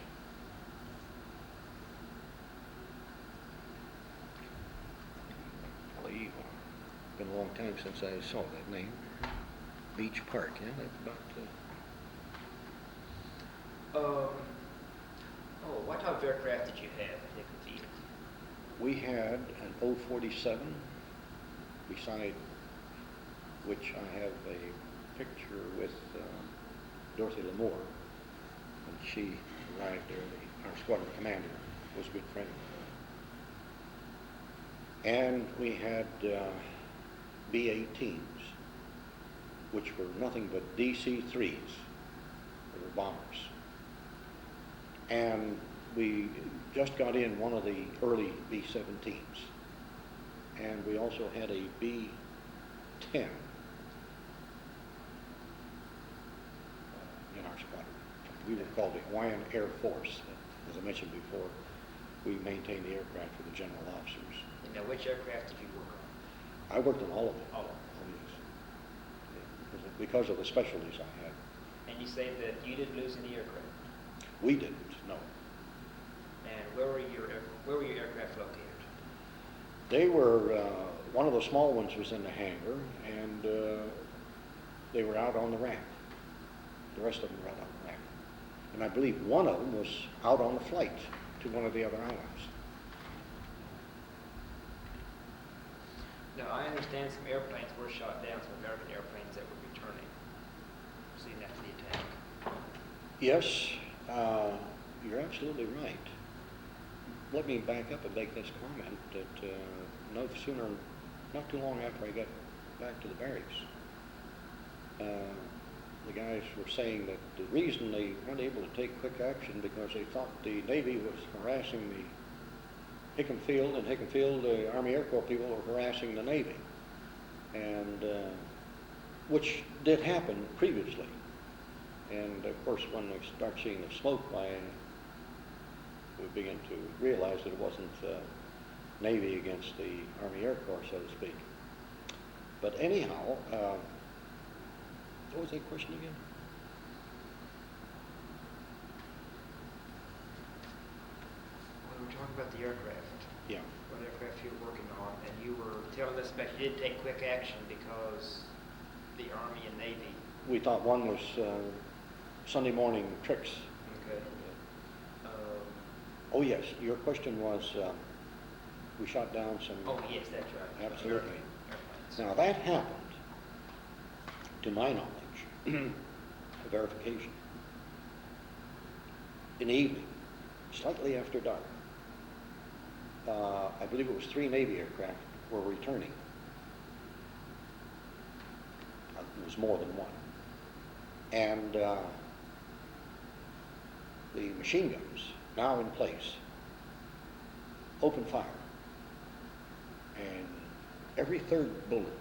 I believe it's been a long time since I saw that name. Beach Park, yeah, that's about. What type of aircraft did you have in the field? We had an O-47, beside which I have a picture with Dorothy L'Amour. When she arrived there, our squadron commander was a good friend of mine. And we had B-18s, which were nothing but DC-3s. They were bombers. And we just got in one of the early B-17s. And we also had a B-10 in our squadron. We were called the Hawaiian Air Force. As I mentioned before, we maintained the aircraft for the general officers. And now, which aircraft did you work on? I worked on all of them. All of them. Oh, yes. Because of the specialties I had. And you say that you didn't lose any aircraft? We didn't, no. And where were your aircraft located? They were, one of the small ones was in the hangar, and they were out on the ramp. The rest of them were out on the ramp. And I believe one of them was out on the flight to one of the other islands. Now, I understand some airplanes were shot down, some American airplanes that were returning soon after the attack. Yes, you're absolutely right. Let me back up and make this comment that not too long after I got back to the barracks, the guys were saying that the reason they weren't able to take quick action because they thought the Navy was harassing the Hickam Field, and Hickam Field, the Army Air Corps people were harassing the Navy, and which did happen previously. And of course, when we start seeing the smoke line, we begin to realize that it wasn't Navy against the Army Air Corps, so to speak. But anyhow, what was that question again? We were talking about the aircraft. Yeah. What aircraft you were working on, and you were telling us about you did take quick action because the Army and Navy. We thought one was Sunday morning tricks. Okay. Oh yes, your question was, we shot down some. Oh yes, that's right. Absolutely. Airplanes. Now that happened, to my knowledge, verification, in the evening, slightly after dark. I believe it was 3 Navy aircraft were returning. It was more than one. And the machine guns, now in place, opened fire. And every third bullet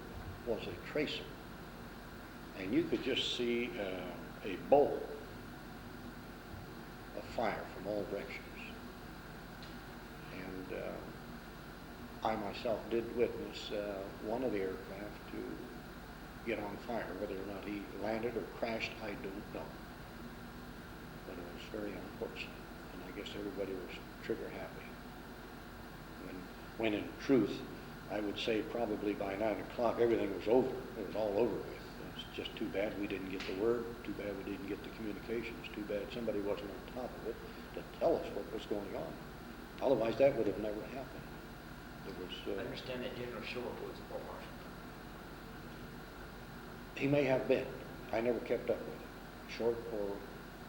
was a tracer. And you could just see a bowl of fire from all directions. And I myself did witness one of the aircraft to get on fire. Whether or not he landed or crashed, I don't know. But it was very unfortunate. And I guess everybody was trigger happy. When in truth, I would say probably by 9 o'clock everything was over. It was all over with. It's just too bad we didn't get the word. Too bad we didn't get the communications. Too bad somebody wasn't on top of it to tell us what was going on. Otherwise, that would have never happened. It was. I understand that General Short was a war marshal. He may have been. I never kept up with it. Short or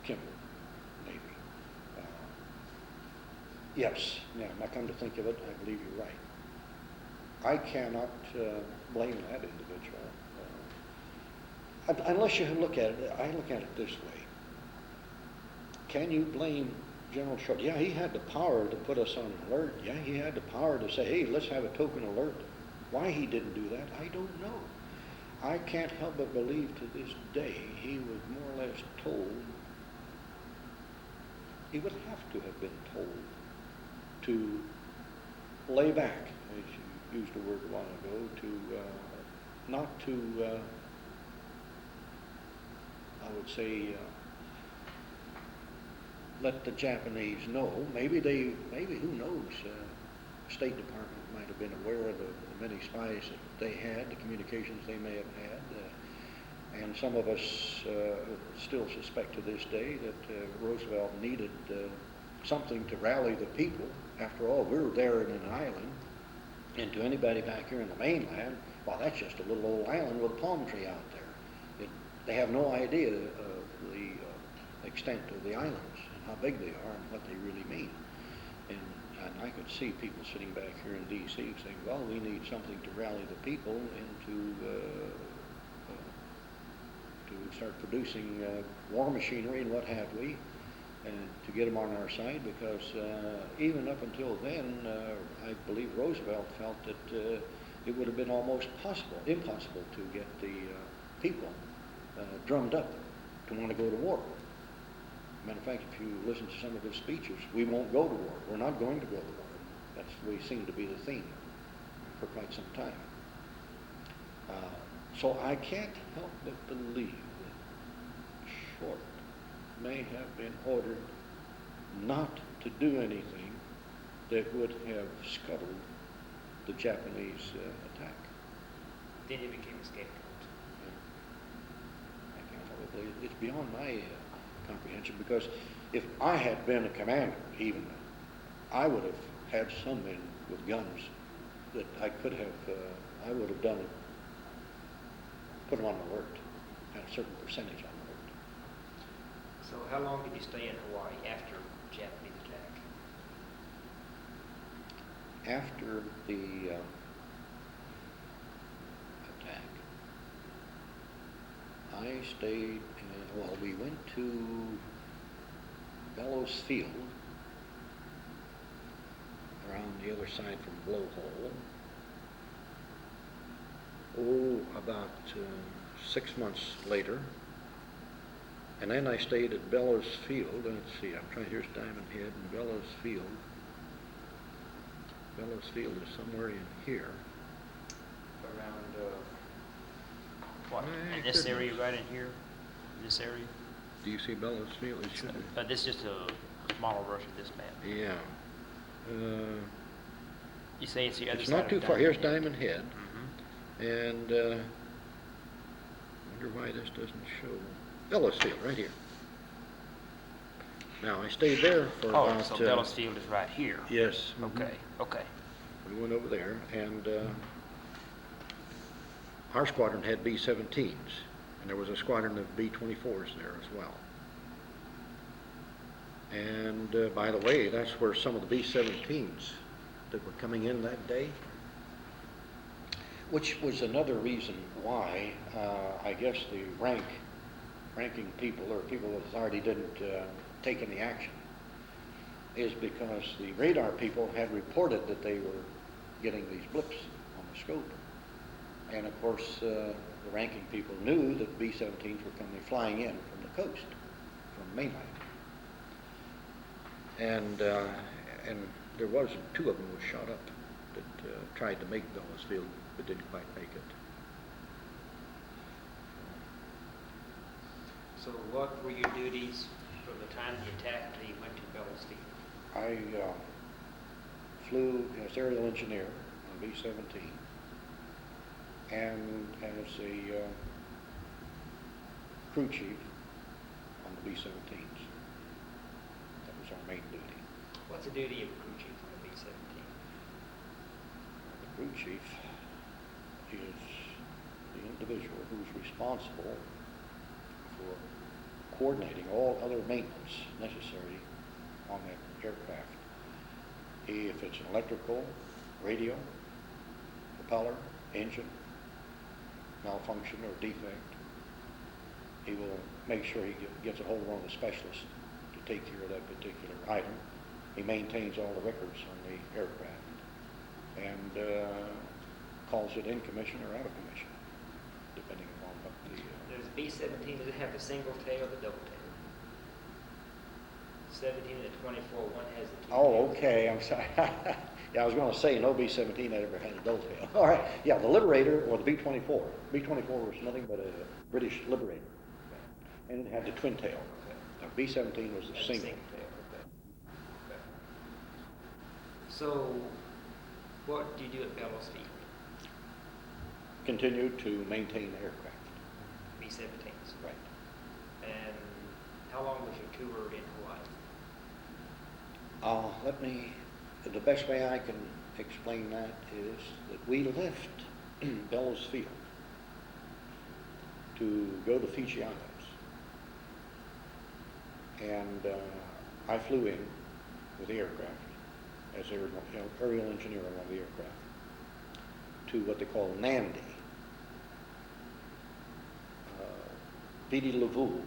Kimball, maybe. Yes. Now, I come to think of it, I believe you're right. I cannot blame that individual. Unless you look at it, I look at it this way. Can you blame General Short? Yeah, he had the power to put us on alert. Yeah, he had the power to say, hey, let's have a token alert. Why he didn't do that, I don't know. I can't help but believe to this day he was more or less told, he would have to have been told to lay back, as you used a word a while ago, to not to, I would say, let the Japanese know. Maybe who knows, State Department might have been aware of the many spies that they had, the communications they may have had, and some of us still suspect to this day that Roosevelt needed something to rally the people. After all, we were there in an island, and to anybody back here in the mainland, well, that's just a little old island with a palm tree out there. They have no idea of the extent of the islands and how big they are and what they really mean. And I could see people sitting back here in D.C. saying, well, we need something to rally the people and to start producing war machinery and what have we, and to get them on our side, because even up until then, I believe Roosevelt felt that it would have been almost impossible to get the people drummed up to want to go to war. Matter of fact, if you listen to some of his speeches, we won't go to war. We're not going to go to war. That's we seem to be the theme for quite some time. So I can't help but believe that Short may have been ordered not to do anything that would have scuttled the Japanese attack. Then he became a scapegoat. I can't help but believe it's beyond my comprehension, because if I had been a commander, even, I would have had some men with guns that I could have, I would have done it, put them on alert, had a certain percentage on alert. So how long did you stay in Hawaii after the Japanese attack? After the attack, I stayed, well, we went to Bellows Field, around the other side from Blowhole. Oh, about 6 months later. And then I stayed at Bellows Field. Let's see, I'm trying, here's Diamond Head and Bellows Field. Bellows Field is somewhere in here. Around, what, My in this area goodness. right in here? This area? Do you see Bellows Field? It should be. This is just a smaller version of this map. Yeah. You say it's the other It's side not of too far. Here's Diamond Diamond Head. Head. And wonder why this doesn't show. Bellows Field, right here. Now, I stayed there for about... Oh, so Bellows Field is right here? Yes. Okay, okay. We went over there, and our squadron had B-17s, and there was a squadron of B-24s there as well. And by the way, that's where some of the B-17s that were coming in that day, which was another reason why I guess the ranking people or people with authority didn't take any action, is because the radar people had reported that they were getting these blips on the scope. And of course, the ranking people knew that B-17s were coming flying in from the coast, from the mainland. And there was, 2 of them was shot up that tried to make Bellows Field, but didn't quite make it. So what were your duties from the time of the attack until you went to Bellows Field? I flew as aerial engineer on B-17 and as a crew chief on the B-17s. That was our main duty. What's the duty of a crew chief on a B-17? The crew chief is the individual who's responsible for coordinating all other maintenance necessary on that aircraft. If it's an electrical, radio, propeller, engine, malfunction or defect, he will make sure he gets a hold of one of the specialists to take care of that particular item. He maintains all the records on the aircraft and calls it in commission or out of commission, depending upon what the... There's B-17, does it have the single tail or the double tail? 17 and the 24, one has the 2 Oh, tails. okay, I'm sorry. Yeah, I was going to say no B-17 that ever had a double tail. All right, yeah, the Liberator or the B-24. B-24 was nothing but a British Liberator, and it had the twin tail. The B-17 was the That's single. tail, okay. Okay. So, what do you do at Bellows Field? Continued to maintain the aircraft. B-17s. Right. And how long was your tour in Hawaii? The best way I can explain that is that we left Bellows Field to go to Fiji Islands. And I flew in with the aircraft as aerial engineer on one of the aircraft to what they call Nandi. Vidi Levu.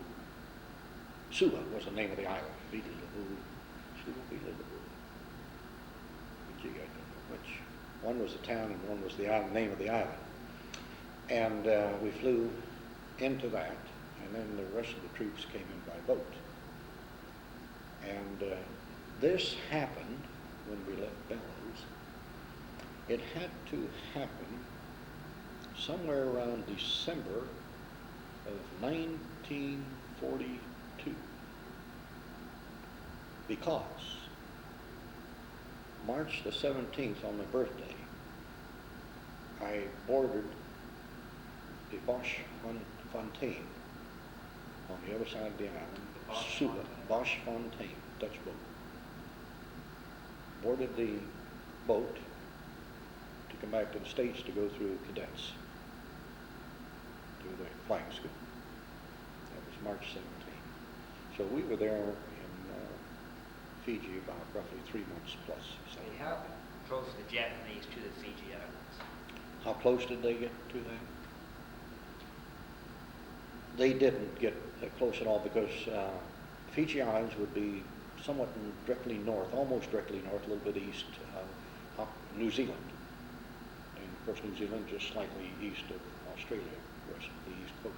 Sua was the name of the island. Vidi Levu. Sua, Vidi Levu. Which one was the town and one was the island, name of the island. And we flew into that, and then the rest of the troops came in by boat. And this happened when we left Bellows. It had to happen somewhere around December of 1942, because March the 17th, on my birthday, I boarded the Bosch Fontaine on the other side of the island, Sula, Bosch Fontaine, Dutch boat. Boarded the boat to come back to the States to go through cadets to the flying school. That was March 17th. So we were there in Fiji about roughly 3 months plus. So How close were the Japanese to the Fiji Islands? how close did they get to that? they didn't get close at all because Fiji Islands would be somewhat directly north, almost directly north, a little bit east of New Zealand. And of course, New Zealand just slightly east of Australia, west of the east coast.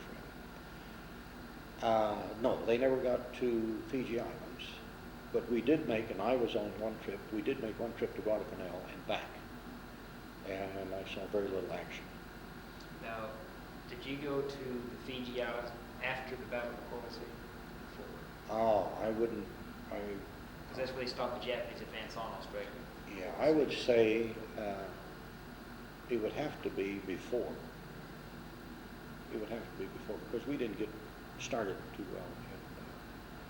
No, they never got to Fiji Islands. But we did make, and I was on one trip, we did make one trip to Guadalcanal and back. And I saw very little action. Now, did you go to the Fiji Islands after the Battle of Coliseo? Oh, I wouldn't, Because that's where they stopped the Japanese advance on Australia. yeah, I would say it would have to be before. It would have to be before, because we didn't get started too well.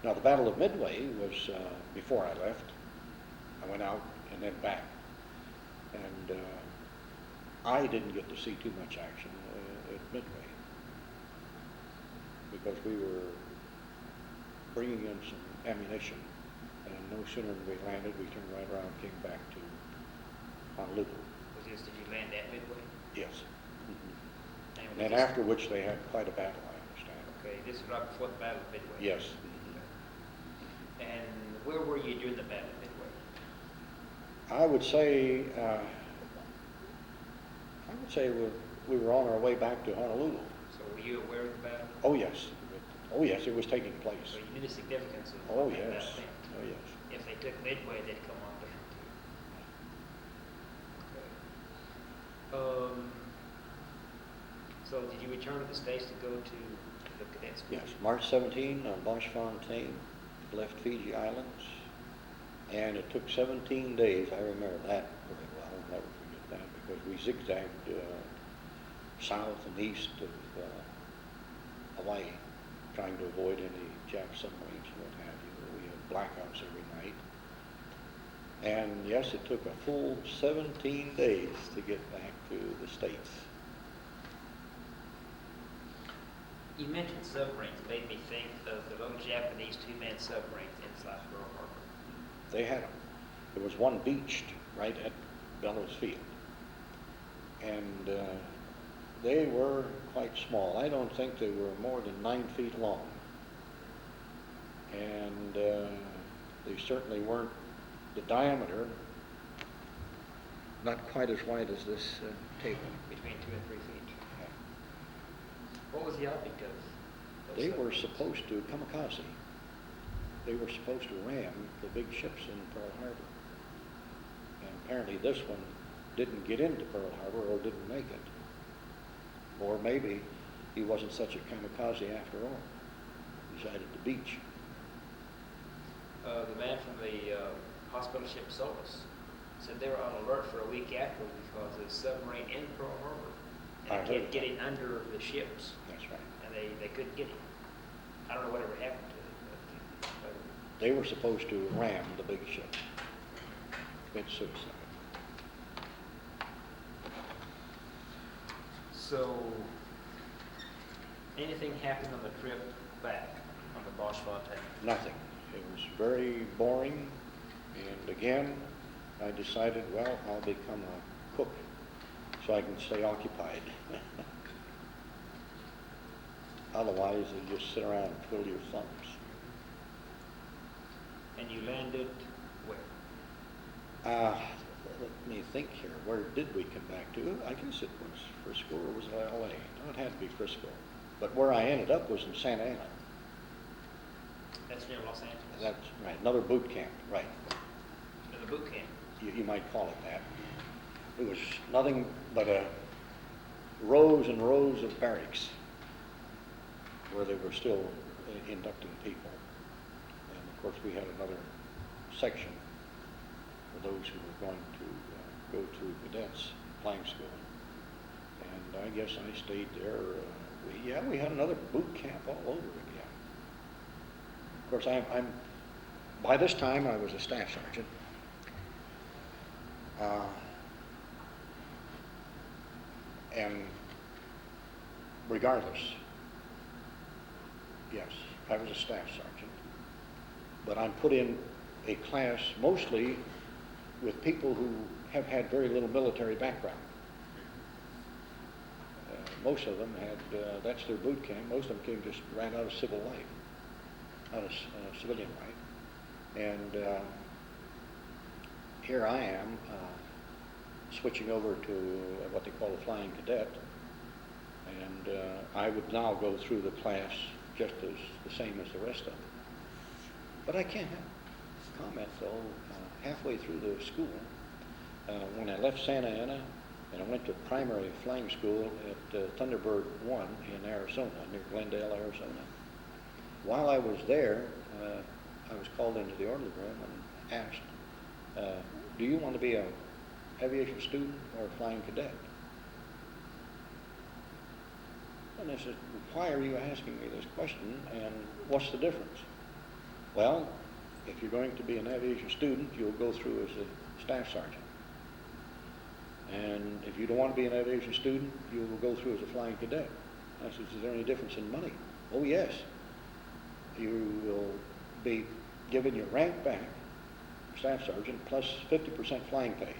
Now, the Battle of Midway was before I left. I went out and then back. And I didn't get to see too much action at Midway, because we were bringing in some ammunition, and no sooner than we landed, we turned right around and came back to Honolulu. Did you land at Midway? Yes. And And after which they had quite a battle, I understand. Okay, this is right before the Battle of Midway. Yes. And where were you during the Battle of Midway? I would say we were on our way back to Honolulu. So were you aware of the battle? Oh yes, oh yes, it was taking place. So you knew the significance of Oh what that yes, meant. oh yes. If they took Midway, they'd come on down too. Okay. So did you return to the States to go to the cadet school? Yes, March 17 on Fontaine, left Fiji Islands, and it took 17 days. I remember that very well. I'll never forget that, because we zigzagged south and east of Hawaii, trying to avoid any Jap submarines and what have you. We had blackouts every night. And yes, it took a full 17 days to get back to the States. You mentioned submarines. It made me think of the little Japanese two-man submarines inside Pearl Harbor. They had them. There was one beached right at Bellows Field. And they were quite small. I don't think they were more than 9 feet long. And they certainly weren't the diameter, not quite as wide as this table. Between 2 and 3 feet. What was the object of those They were submarines? supposed to kamikaze. They were supposed to ram the big ships in Pearl Harbor. And apparently this one didn't get into Pearl Harbor, or didn't make it. Or maybe he wasn't such a kamikaze after all. He decided to beach. The man from the hospital ship Solace said they were on alert for a week after because the submarine in Pearl Harbor. And I they heard kept getting under the ships. That's right. And they couldn't get him. I don't know whatever happened to it. But, They were supposed to ram the big ship. Commit suicide. So, anything happened on the trip back on the Bosch Fontaine? Nothing. It was very boring. And again, I decided, well, I'll become a cook so I can stay occupied. Otherwise, you just sit around and twiddle your thumbs. And you landed where? Let me think here. Where did we come back to? I guess it was Frisco, or was it L.A.? No, it had to be Frisco. But where I ended up was in Santa Ana. That's near Los Angeles. That's right, another boot camp, right. Another boot camp. You might call it that. It was nothing but rows and rows of barracks where they were still inducting people. And of course, we had another section for those who were going to go to cadets flying school. And I guess I stayed there. We had another boot camp all over again. Of course, I'm by this time I was a staff sergeant. And regardless, yes, I was a staff sergeant, but I'm put in a class mostly with people who have had very little military background. most of them had, that's their boot camp. Most of them came just right out of civil life, out of civilian life. And here I am, switching over to what they call a flying cadet. And I would now go through the class just as the same as the rest of them. But I can't have comment, though, halfway through the school, when I left Santa Ana, and I went to primary flying school at Thunderbird 1 in Arizona, near Glendale, Arizona. While I was there, I was called into the orderly room and asked, do you want to be an aviation student or a flying cadet? And I said, why are you asking me this question, and what's the difference? Well, if you're going to be an aviation student, you'll go through as a staff sergeant. And if you don't want to be an aviation student, you will go through as a flying cadet. I said, is there any difference in money? Oh, yes. You will be given your rank back, staff sergeant, plus 50% flying pay.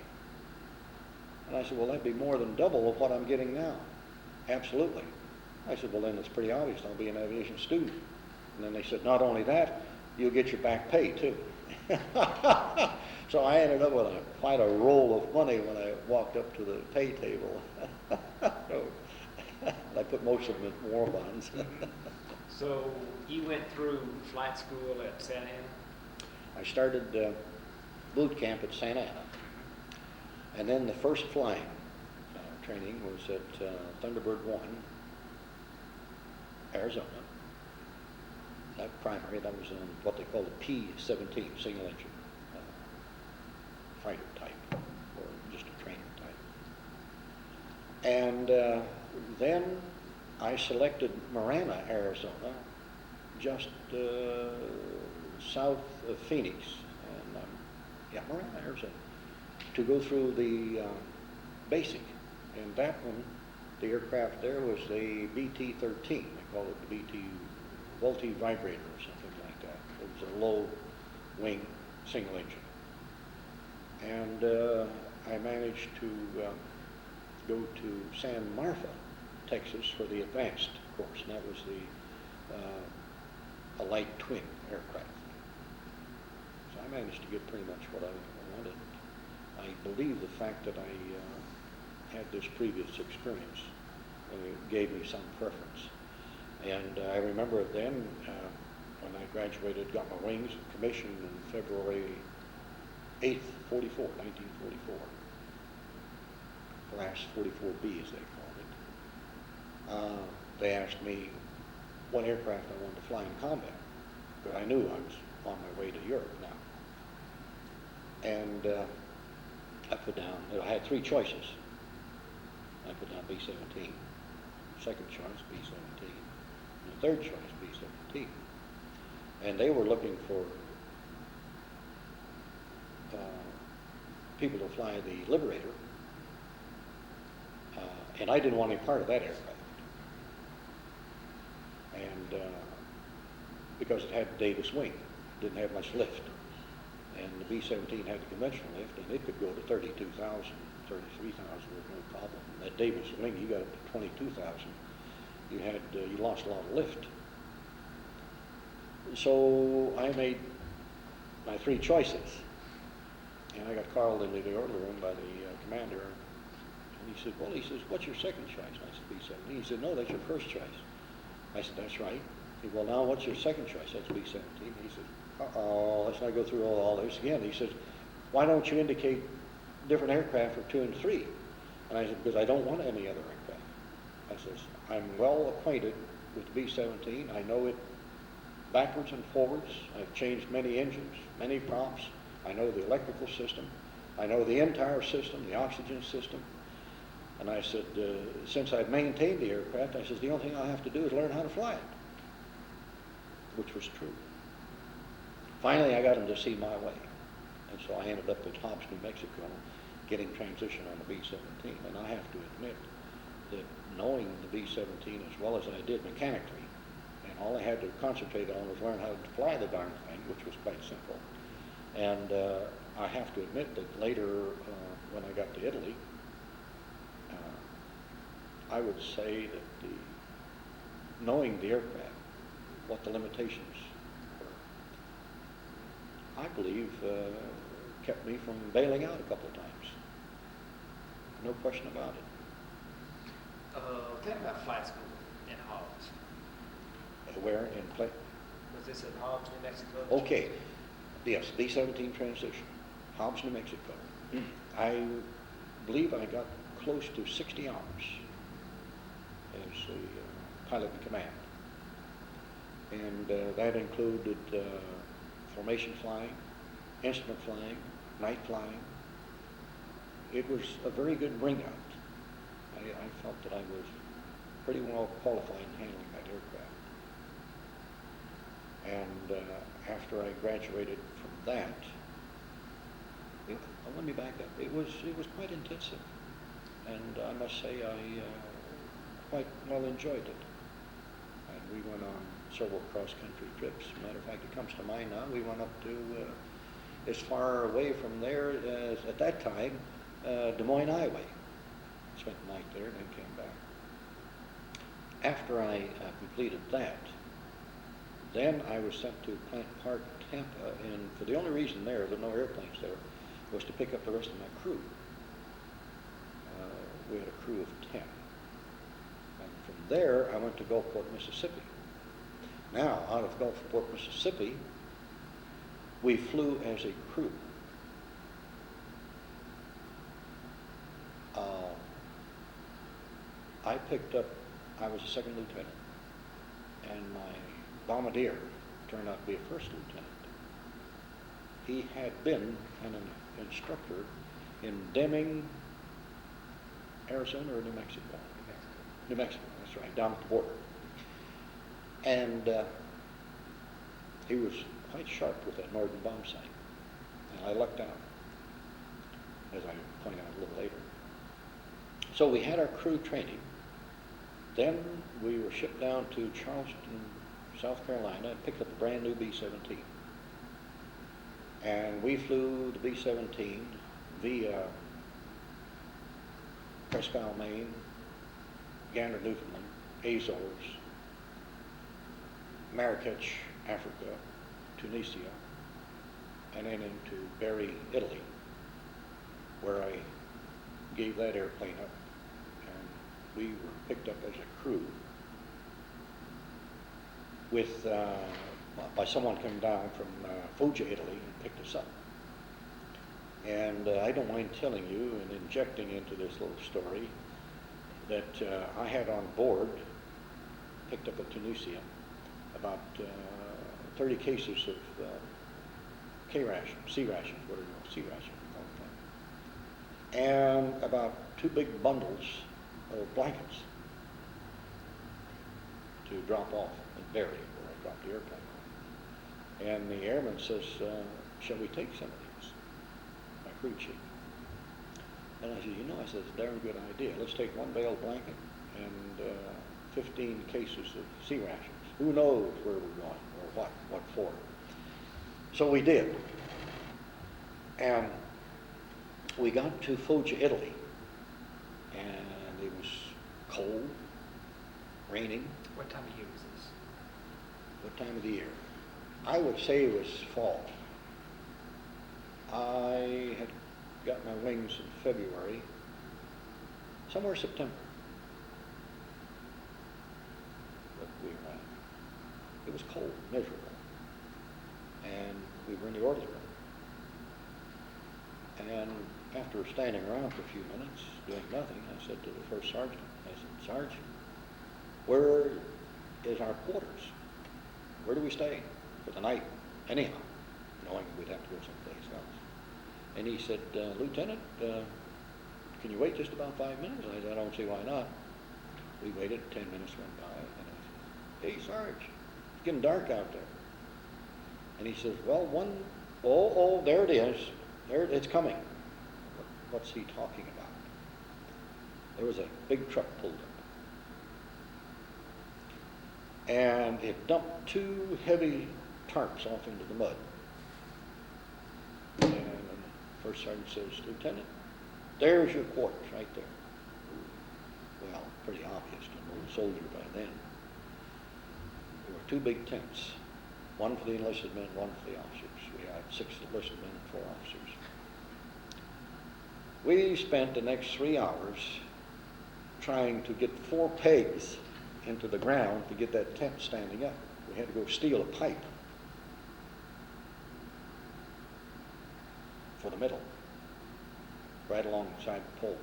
And I said, well, that'd be more than double of what I'm getting now. Absolutely. I said, well, then it's pretty obvious I'll be an aviation student. And then they said, not only that, you'll get your back pay, too. So I ended up with quite a roll of money when I walked up to the pay table. I put most of them in war bonds. So you went through flight school at Santa Ana? I started boot camp at Santa Ana. And then the first flying training was at Thunderbird 1, Arizona. That primary, that was on what they call the P-17, single engine fighter type, or just a trainer type. And then I selected Marana, Arizona, just south of Phoenix, and Marana, Arizona, to go through the basic. And that one, the aircraft there was a BT-13. They call it the BT Multi-Vibrator or something like that. It was a low wing single engine. And I managed to go to San Marfa, Texas for the advanced course, and that was a light twin aircraft. So I managed to get pretty much what I wanted. I believe the fact that I had this previous experience gave me some preference. And I remember then, when I graduated, got my wings and commissioned in February 8th, 1944. Class 44B, as they called it. They asked me what aircraft I wanted to fly in combat, but I knew I was on my way to Europe now. And I put down, I had three choices. I put down B-17, second choice B-17, and the third choice B-17. And they were looking for people to fly the Liberator, and I didn't want any part of that aircraft. And because it had Davis wing, didn't have much lift. And the B-17 had the conventional lift, and it could go to 32,000, 33,000 with no problem. That Davis wing, you got up to 22,000. You lost a lot of lift. So I made my three choices. And I got called into the orderly room by the commander. And he said, well, what's your second choice? And I said, B-17. He said, no, that's your first choice. I said, that's right. He said, well, now what's your second choice? That's B-17. He said, uh-oh, let's not go through all this again. He says, why don't you indicate different aircraft for 2 and 3? And I said, because I don't want any other aircraft. I says, I'm well acquainted with the B-17. I know it backwards and forwards. I've changed many engines, many props. I know the electrical system. I know the entire system, the oxygen system. And I said, since I've maintained the aircraft, I said, the only thing I have to do is learn how to fly it, which was true. Finally, I got him to see my way. And so I ended up at Hobbs, New Mexico, getting transition on the B-17. And I have to admit that knowing the B-17 as well as I did mechanically, and all I had to concentrate on was learn how to fly the darn thing, which was quite simple. And I have to admit that later, when I got to Italy, I would say that knowing the aircraft, what the limitations were, I believe kept me from bailing out a couple of times. No question about it. Tell me about flight school in Hobbs. Where in play? Was this in Hobbs, New Mexico? Okay, yes, B-17 transition, Hobbs, New Mexico. I believe I got close to 60 hours as a pilot in command. And that included formation flying, instrument flying, night flying. It was a very good bring out. I felt that I was pretty well qualified in handling that aircraft. And after I graduated from that, let me back up. It was quite intensive, and I must say I quite well enjoyed it. And we went on several cross-country trips. Matter of fact, it comes to mind now. We went up to as far away from there as at that time Des Moines, Iowa. Spent the night there, and then came back. After I completed that, then I was sent to Plant Park, Tampa, and for the only reason there were no airplanes there, was to pick up the rest of my crew. We had a crew of 10. And from there, I went to Gulfport, Mississippi. Now, out of Gulfport, Mississippi, we flew as a crew. I was a second lieutenant, and my bombardier turned out to be a first lieutenant. He had been an instructor in Deming, Arizona, or New Mexico? New Mexico, that's right, down at the border. And he was quite sharp with that northern bomb sight. And I lucked out, as I will point out a little later. So we had our crew training. Then we were shipped down to Charleston, South Carolina, and picked up a brand new B-17. And we flew the B-17 via Presque Isle, Maine, Gander, Newfoundland, Azores, Marrakech, Africa, Tunisia, and then into Bari, Italy, where I gave that airplane up. And we were picked up as a crew with by someone coming down from Foggia, Italy, and picked us up. And I don't mind telling you and injecting into this little story that I had on board, picked up at Tunisia, about 30 cases of K-ration, C-rations, whatever you know, C-ration, and about 2 big bundles of blankets to drop off in Bari, where I dropped the airplane off. And the airman says, shall we take some of these? My crew chief. And I said, you know, I said, it's a darn good idea. Let's take 1 bale blanket and 15 cases of C-rations. Who knows where we're going or what for? So we did. And we got to Foggia, Italy, and it was cold, raining. What time of year was this? What time of the year? I would say it was fall. I had got my wings in February, somewhere September. But it was cold, miserable. And we were in the orderly room. And after standing around for a few minutes, doing nothing, I said to the first sergeant, I said, Sergeant, where is our quarters? Where do we stay for the night? Anyhow, knowing we'd have to go someplace else. And he said, Lieutenant, can you wait just about 5 minutes? I said, I don't see why not. We waited, 10 minutes went by, and I said, hey, Sarge, it's getting dark out there. And he says, well, there it is. There, it's coming. What's he talking about? There was a big truck pulled up. And it dumped 2 heavy tarps off into the mud. And the first sergeant says, Lieutenant, there's your quarters right there. Well, well, pretty obvious to an old soldier by then. There were two big tents, one for the enlisted men, one for the officers. We had 6 enlisted men and 4 officers. We spent the next 3 hours trying to get 4 pegs into the ground to get that tent standing up. We had to go steal a pipe for the middle, right alongside the pole,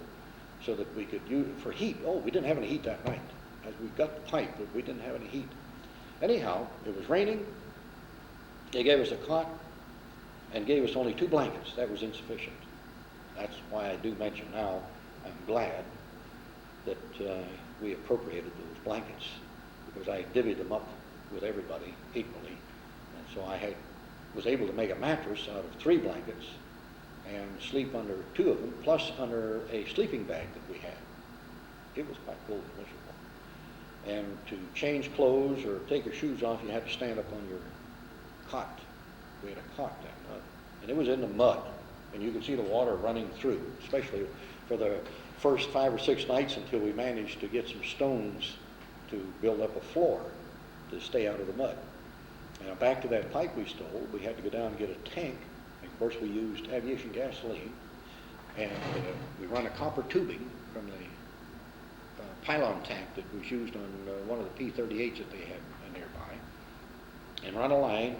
so that we could use it for heat. Oh, we didn't have any heat that night, as we got the pipe, but we didn't have any heat. Anyhow, it was raining. They gave us a cot and gave us only 2 blankets. That was insufficient. That's why I do mention now, I'm glad that we appropriated those blankets, because I divvied them up with everybody equally. And so I was able to make a mattress out of 3 blankets and sleep under 2 of them, plus under a sleeping bag that we had. It was quite cold and miserable. And to change clothes or take your shoes off, you had to stand up on your cot. We had a cot then, and it was in the mud, and you could see the water running through, especially for the first 5 or 6 nights until we managed to get some stones to build up a floor to stay out of the mud. Now back to that pipe we stole, we had to go down and get a tank. Of course, we used aviation gasoline, and we run a copper tubing from the pylon tank that was used on one of the P-38s that they had nearby, and run a line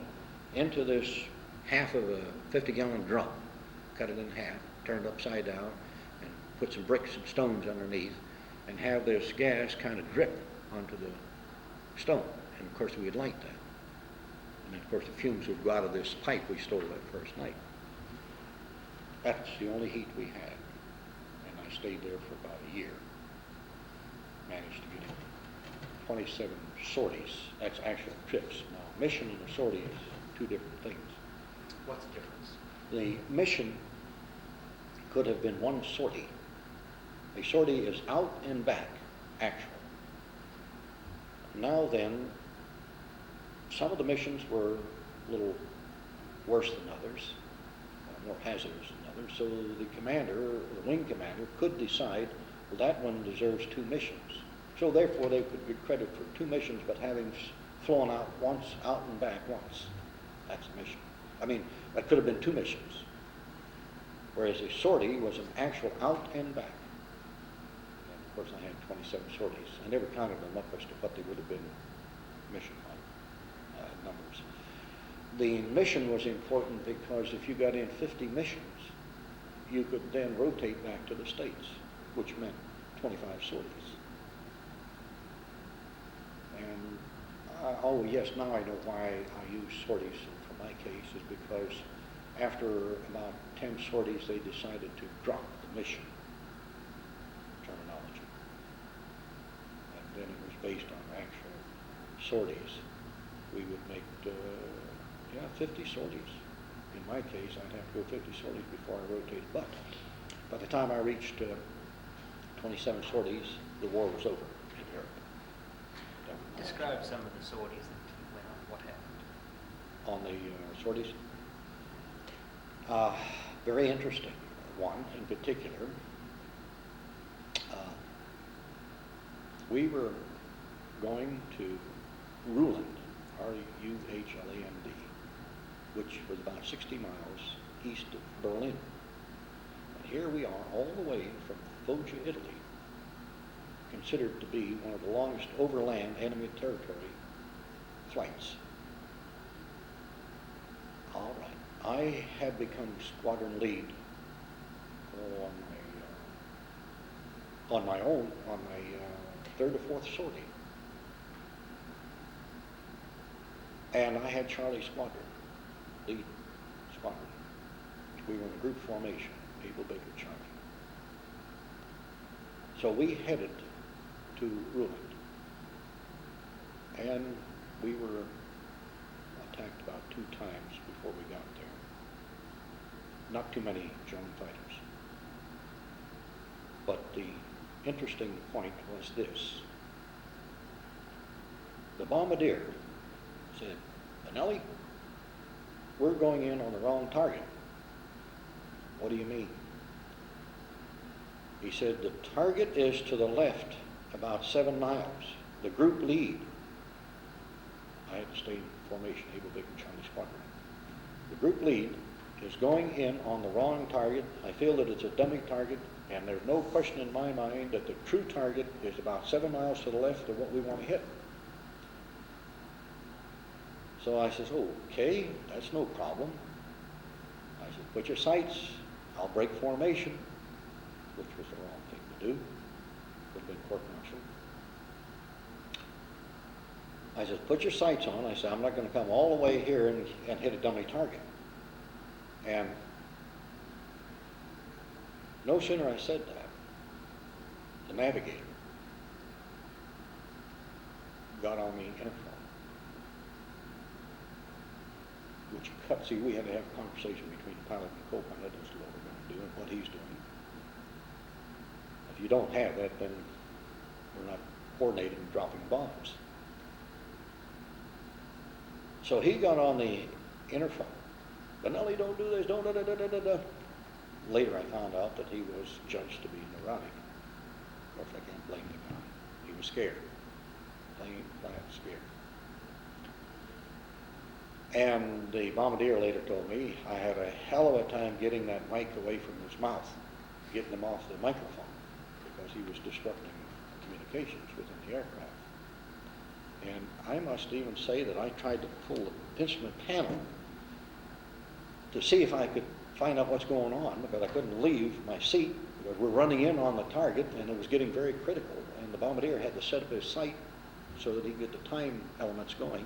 into this half of a 50-gallon drum, cut it in half, turned upside down, and put some bricks and stones underneath, and have this gas kind of drip onto the stone. And of course, we would light that. And of course, the fumes would go out of this pipe we stole that first night. That's the only heat we had. And I stayed there for about a year. Managed to get 27 sorties. That's actual trips. Now, mission and a sortie is 2 different things. What's the difference? The mission could have been 1 sortie. A sortie is out and back, actual. Now then, some of the missions were a little worse than others, more hazardous than others, so the commander, the wing commander, could decide, well, that one deserves 2 missions. So therefore, they could get credit for 2 missions, but having flown out once, out and back once. That's a mission. I mean, that could have been 2 missions, whereas a sortie was an actual out and back. And of course, I had 27 sorties. I never counted them up as to what they would have been mission numbers. The mission was important because if you got in 50 missions, you could then rotate back to the States, which meant 25 sorties. And, oh yes, now I know why I use sorties for my case, is because after about 10 sorties, they decided to drop the mission terminology. And then it was based on actual sorties. We would make, 50 sorties. In my case, I'd have to go 50 sorties before I rotated. But by the time I reached 27 sorties, the war was over in Europe. Describe some of the sorties that went on. What happened? On the sorties? Very interesting. One in particular. We were going to Ruhland, R-U-H-L-A-N-D, which was about 60 miles east of Berlin. And here we are, all the way from Foggia, Italy, considered to be one of the longest overland enemy territory flights. All right. I had become squadron lead on my own, on my 3rd or 4th sortie. And I had Charlie Squadron, lead squadron. We were in a group formation, Abel, Baker, Charlie. So we headed to Ruhland. And we were attacked about 2 times before we got there. Not too many German fighters. But the interesting point was this. The bombardier said, Bonelli, we're going in on the wrong target. What do you mean? He said, the target is to the left about 7 miles. The group lead, I had to stay in formation, Able Big and Charlie Squadron. The group lead is going in on the wrong target. I feel that it's a dummy target, and there's no question in my mind that the true target is about 7 miles to the left of what we want to hit. So I says, okay, that's no problem. I said, put your sights, I'll break formation, which was the wrong thing to do. Would have been court-martial. I said, put your sights on. I said, I'm not going to come all the way here and hit a dummy target. And no sooner I said that, the navigator got on the interphone, which cut, see, we had to have a conversation between the pilot and the co-pilot as to what we're going to do and what he's doing. If you don't have that, then we're not coordinating dropping bombs. So he got on the interphone. Bonelli, don't do this, don't da-da-da-da-da-da. Later I found out that he was judged to be neurotic. Of course, I can't blame the guy. He was scared. Plain, flat scared. And the bombardier later told me I had a hell of a time getting that mic away from his mouth, getting him off the microphone, because he was disrupting communications within the aircraft. And I must even say that I tried to pull the instrument panel to see if I could find out what's going on, because I couldn't leave my seat, because we're running in on the target, and it was getting very critical. And the bombardier had to set up his sight so that he could get the time elements going,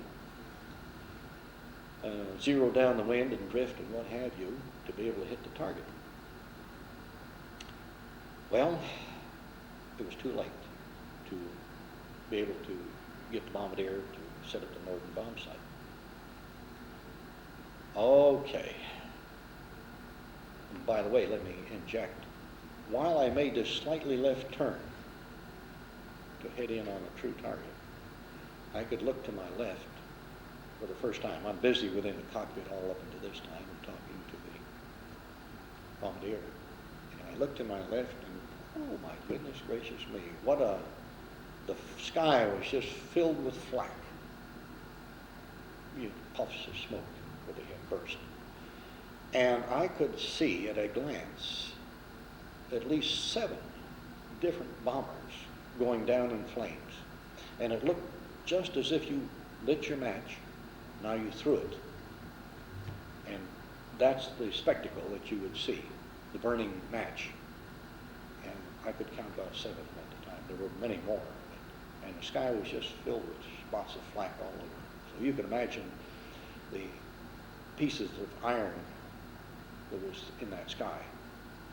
zero down the wind and drift and what have you, to be able to hit the target. Well, it was too late to be able to get the bombardier to set up the northern bomb sight. Okay. And by the way, let me inject. While I made this slightly left turn to head in on a true target, I could look to my left for the first time. I'm busy within the cockpit all up into this time and talking to the bombardier. And I looked to my left and, oh my goodness gracious me, the sky was just filled with flak. Puffs of smoke where they had burst. And I could see at a glance at least 7 different bombers going down in flames. And it looked just as if you lit your match, now you threw it. And that's the spectacle that you would see, the burning match. And I could count about 7 at the time. There were many more. And the sky was just filled with spots of flak all over. So you can imagine the pieces of iron that was in that sky.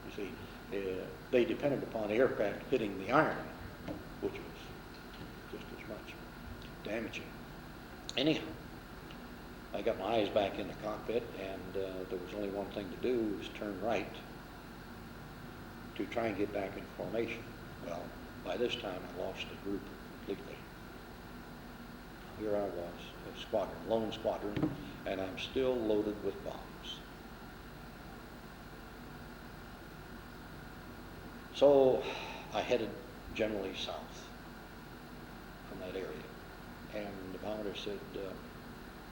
You see, they depended upon the aircraft hitting the iron, which was just as much damaging. Anyhow, I got my eyes back in the cockpit, and there was only one thing to do, was turn right to try and get back in formation. Well, by this time I lost the group completely. Here I was, a squadron, lone squadron, and I'm still loaded with bombs. So I headed generally south from that area. And the bombardier said,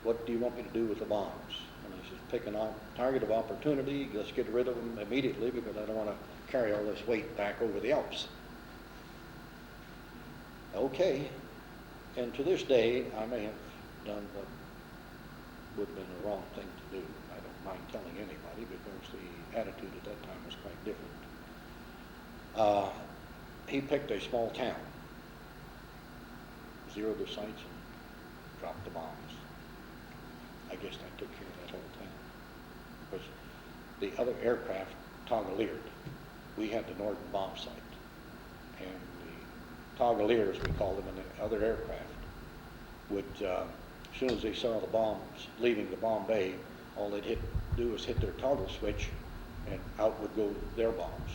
what do you want me to do with the bombs? And I said, pick a target of opportunity, let's get rid of them immediately, because I don't want to carry all this weight back over the Alps. Okay. And to this day, I may have done what would have been the wrong thing to do. I don't mind telling anybody, because the attitude at that time was quite different. He picked a small town, zeroed the sights, and dropped the bombs. I guess that took care of that whole town. Because the other aircraft toggle-eared. We had the northern bomb sight. And the toggle-ears, we called them, in the other aircraft, would, as soon as they saw the bombs leaving the bomb bay, all they'd do was hit their toggle switch, and out would go their bombs,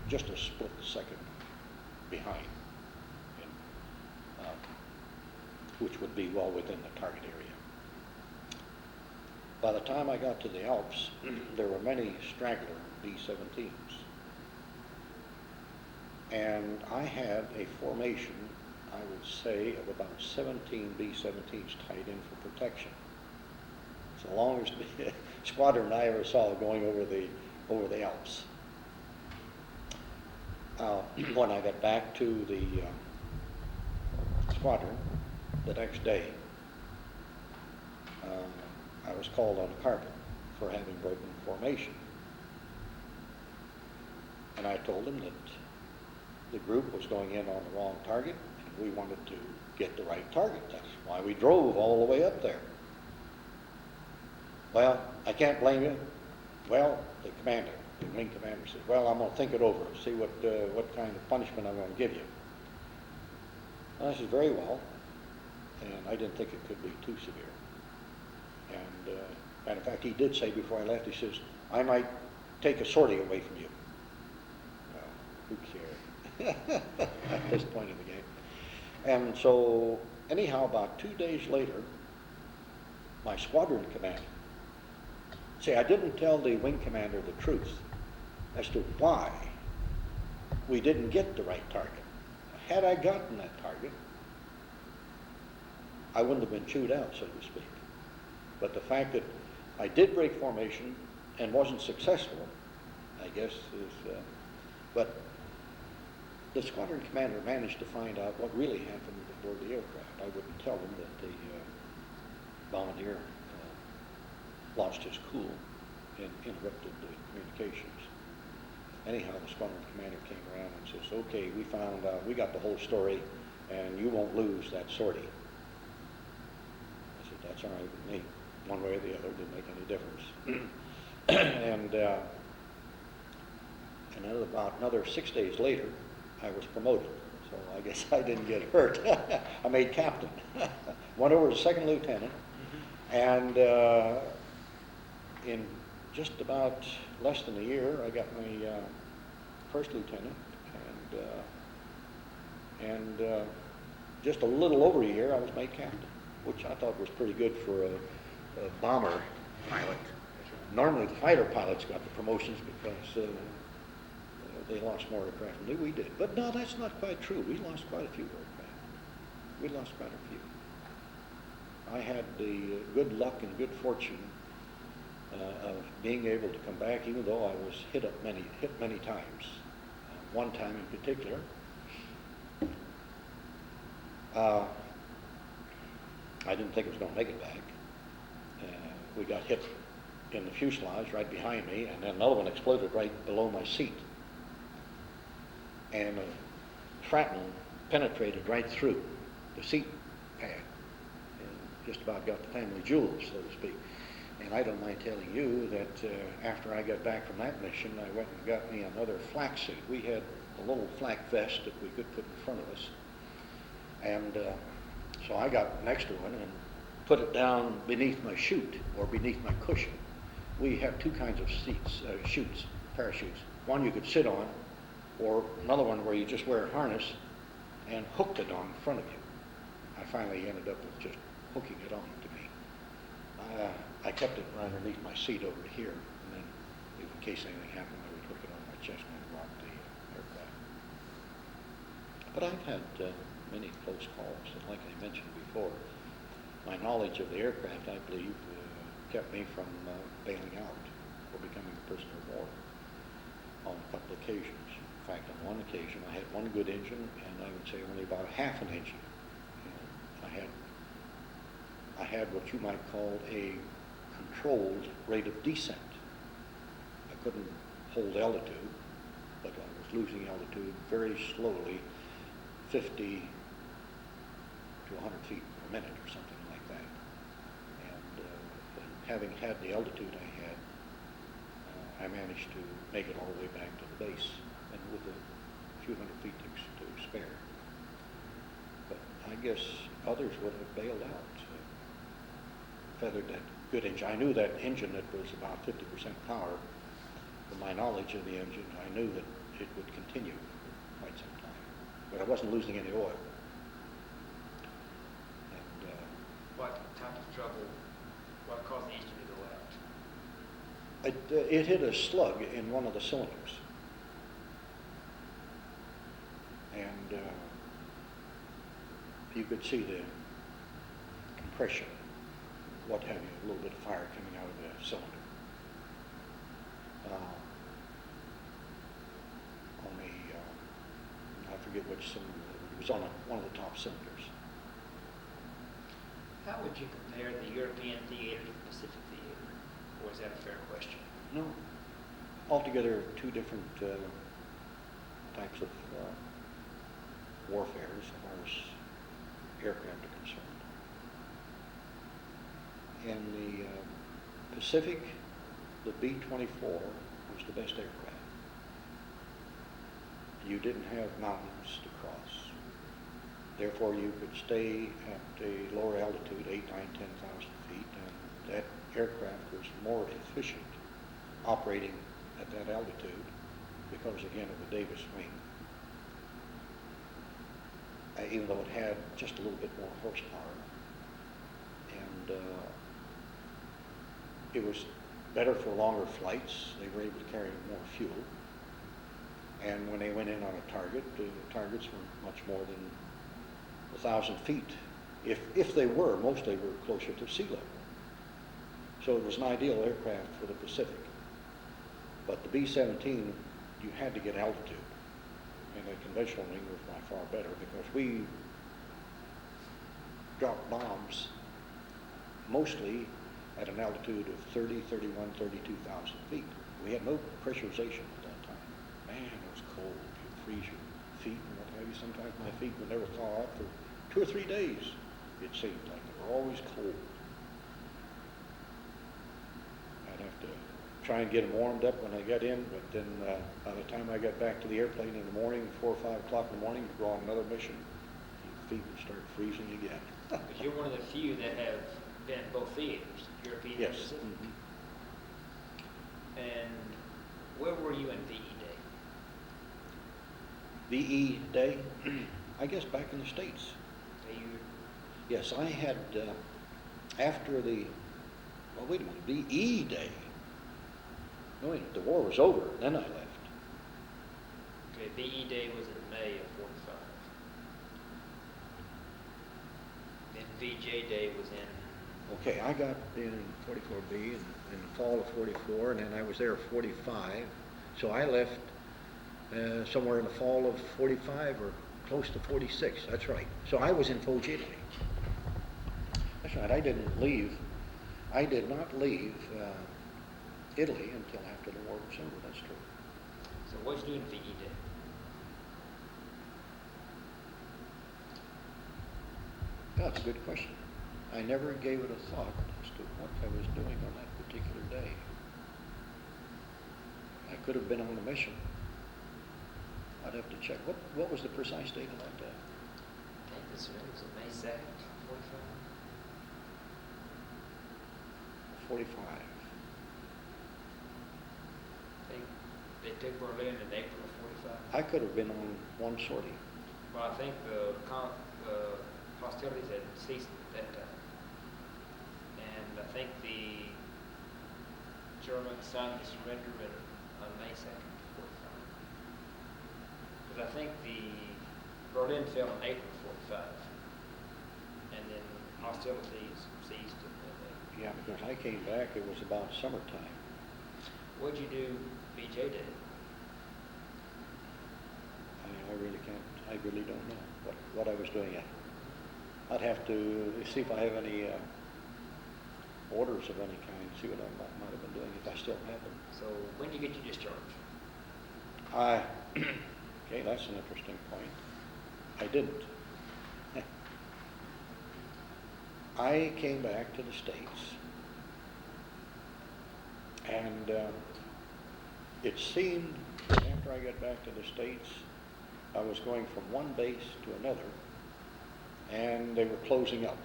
just a split second behind, and, which would be well within the target area. By the time I got to the Alps, there were many straggler B-17s. And I had a formation, I would say, of about 17 B-17s tied in for protection. It's the longest squadron I ever saw going over the Alps. When I got back to the squadron the next day, I was called on the carpet for having broken formation. And I told them that the group was going in on the wrong target, and we wanted to get the right target. That's why we drove all the way up there. Well, I can't blame you. Well, the commander, the wing commander said, well, I'm going to think it over, see what kind of punishment I'm going to give you. And I said, very well. And I didn't think it could be too severe. And in fact, he did say before I left, he says, I might take a sortie away from you. Well, who cares at this point in the game? And so, anyhow, about 2 days later, my squadron commander, see, I didn't tell the wing commander the truth as to why we didn't get the right target. Had I gotten that target, I wouldn't have been chewed out, so to speak. But the fact that I did break formation and wasn't successful, I guess, is, but the squadron commander managed to find out what really happened aboard the aircraft. I wouldn't tell them that the bombardier lost his cool and interrupted the communications. Anyhow, the squadron commander came around and says, okay, we found out, we got the whole story, and you won't lose that sortie. I said, that's all right with me. One way or the other, didn't make any difference. And about another 6 days later, I was promoted. So I guess I didn't get hurt. I made captain. Went over to second lieutenant, and in just about less than a year, I got my first lieutenant, and just a little over a year, I was made captain, which I thought was pretty good for a bomber pilot. Normally, the fighter pilots got the promotions because they lost more aircraft than we did. But no, that's not quite true. We lost quite a few aircraft. We lost quite a few. I had the good luck and good fortune of being able to come back, even though I was hit many times. One time in particular, I didn't think I was going to make it back. We got hit in the fuselage right behind me, and then another one exploded right below my seat. And shrapnel penetrated right through the seat pad and just about got the family jewels, so to speak. And I don't mind telling you that after I got back from that mission, I went and got me another flak suit. We had a little flak vest that we could put in front of us. And so I got next to one and put it down beneath my chute or beneath my cushion. We have two kinds of seats, chutes, parachutes. One you could sit on, or another one where you just wear a harness and hooked it on in front of you. I finally ended up with just hooking it on to me. I kept it right underneath my seat over here, and then in case anything happened, I would hook it on my chest and rock the aircraft. But I've had many close calls, and like I mentioned before, my knowledge of the aircraft, I believe, kept me from bailing out or becoming a prisoner of war on a couple of occasions. In fact, on one occasion, I had one good engine, and I would say only about half an engine. I had what you might call a controlled rate of descent. I couldn't hold altitude, but I was losing altitude very slowly, 50 to 100 feet per minute or something like that. And having had the altitude I had, I managed to make it all the way back to the base, and with a few hundred feet to spare. But I guess others would have bailed out. Feathered that good engine. I knew that engine that was about 50% power. From my knowledge of the engine, I knew that it would continue for quite some time. But I wasn't losing any oil. And what type of trouble? What caused the engine to go out? it hit a slug in one of the cylinders. you could see the compression, what have you, a little bit of fire coming out of the cylinder. On the, I forget which cylinder, it was on one of the top cylinders. How would you compare the European theater to the Pacific theater? Or is that a fair question? No, altogether two different types of warfare as far as aircraft are concerned. In the Pacific, the B-24 was the best aircraft. You didn't have mountains to cross. Therefore, you could stay at a lower altitude, 8, 9, 10,000 feet, and that aircraft was more efficient operating at that altitude because, again, of the Davis wing. Even though it had just a little bit more horsepower. And it was better for longer flights. They were able to carry more fuel. And when they went in on a target, the targets were much more than 1,000 feet. If they were, mostly were closer to sea level. So it was an ideal aircraft for the Pacific. But the B-17, you had to get altitude. And the conventional wing was by far better because we dropped bombs mostly at an altitude of 30, 31, 32,000 feet. We had no pressurization at that time. Man, it was cold. You'd freeze your feet and what have you. Sometimes my feet would never thaw out for 2 or 3 days. It seemed like they were always cold. I'd have to try and get them warmed up when I got in, but then by the time I got back to the airplane in the morning, 4 or 5 o'clock in the morning, to go on another mission, your feet would start freezing again. Because you're one of the few that have been in both theaters, European and Yes. Pacific. Mm-hmm. And where were you in VE Day? VE Day, I guess back in the States. Are you, Yes, I had, after the, well, wait a minute, VE Day. No, wait, the war was over, then I left. okay, VE Day was in May of 45. Then VJ Day was in, Okay, I got in 44B in the fall of 44, and then I was there 45. So I left somewhere in the fall of 45 or close to 46. That's right. So I was in Foge, Italy. That's right. I didn't leave. I did not leave Italy until after the war was over. That's true. so what did you do in VE Day? That's a good question. I never gave it a thought as to what I was doing on that particular day. I could have been on a mission. I'd have to check. What was the precise date of that day? I think this was May 2nd, 45. 45. I think they took Berlin in April of 45. I could have been on one sortie. Well, I think the hostilities had ceased at that time. And I think the Germans signed the surrender on May 2nd, 45. Because I think the Berlin fell in April 45. And then hostilities ceased in May. Yeah, because I came back, it was about summertime. What'd you do VJ Day? I really can't, I really don't know what I was doing. I'd have to see if I have any orders of any kind, see what I might have been doing, if I still have them. So when did you get your discharge? Okay, that's an interesting point. I didn't. I came back to the States, and it seemed that after I got back to the States, I was going from one base to another, and they were closing up.